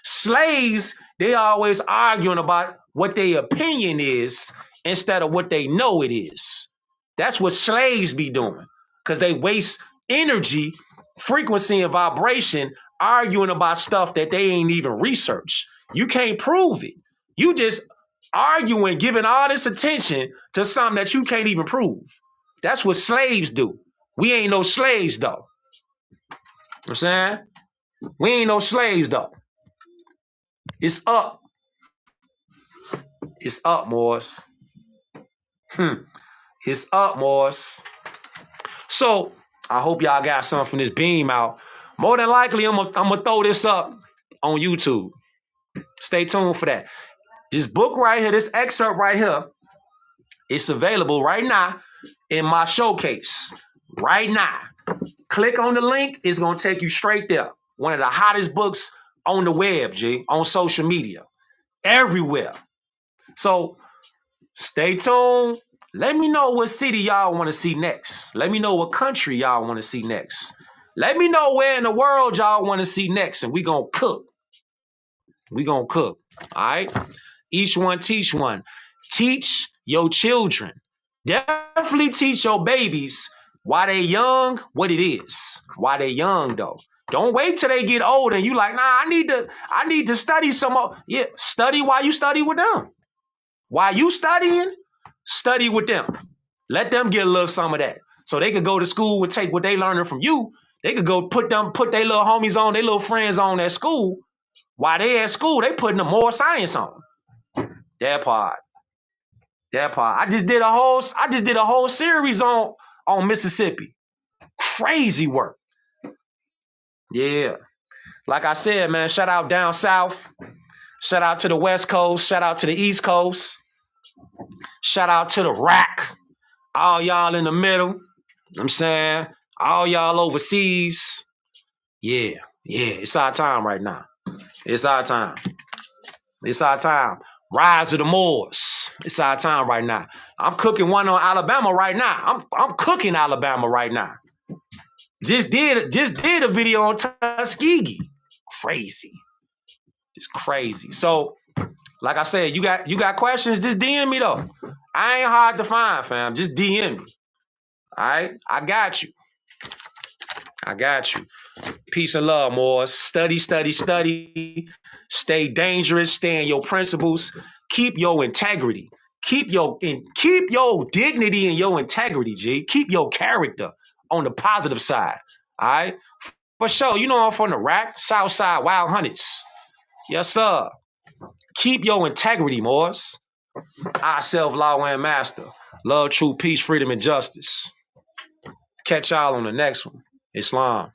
Slaves, they always arguing about what their opinion is instead of what they know it is. That's what slaves be doing because they waste energy, frequency, and vibration arguing about stuff that they ain't even researched. You can't prove it. You just arguing, giving all this attention to something that you can't even prove. That's what slaves do. We ain't no slaves, though. You know what I'm saying? We ain't no slaves, though. It's up. It's up, Morris. It's up, Morris. So, I hope y'all got something from this beam out. More than likely, I'm gonna throw this up on YouTube. Stay tuned for that. This book right here, this excerpt right here, it's available right now in my showcase. Right now. Click on the link. It's going to take you straight there. One of the hottest books on the web, G, on social media. Everywhere. So, stay tuned. Let me know what city y'all want to see next. Let me know what country y'all want to see next. Let me know where in the world y'all want to see next, and we going to cook. We going to cook. All right? Each one teach one. Teach your children. Definitely teach your babies while they young what it is. While they young, though. Don't wait till they get old and you like, nah, I need to study some more. Yeah, study while you study with them. While you studying, study with them. Let them get a little some of that. So they could go to school and take what they learning from you. They could go put their little homies on, their little friends on at school. While they at school, they putting them more science on. That part. I just did a whole series on Mississippi. Crazy work. Yeah. Like I said, man, shout out down south. Shout out to the West Coast. Shout out to the East Coast. Shout out to the rack. All y'all in the middle. You know what I'm saying? All y'all overseas. Yeah. It's our time right now. It's our time. Rise of the Moors. It's our time right now. I'm cooking one on Alabama right now. I'm cooking Alabama right now. Just did a video on Tuskegee. Crazy. Just crazy. So, like I said, you got questions, just DM me though. I ain't hard to find, fam. Just DM me. All right? I got you. Peace and love, Moors. Study. Stay dangerous. Stay in your principles. Keep your integrity. Keep your dignity and your integrity, G. Keep your character on the positive side. All right? For sure. You know I'm from the rack, Southside, Wild Hundreds. Yes, sir. Keep your integrity, Morris. I self-law and master. Love, truth, peace, freedom, and justice. Catch y'all on the next one. Islam.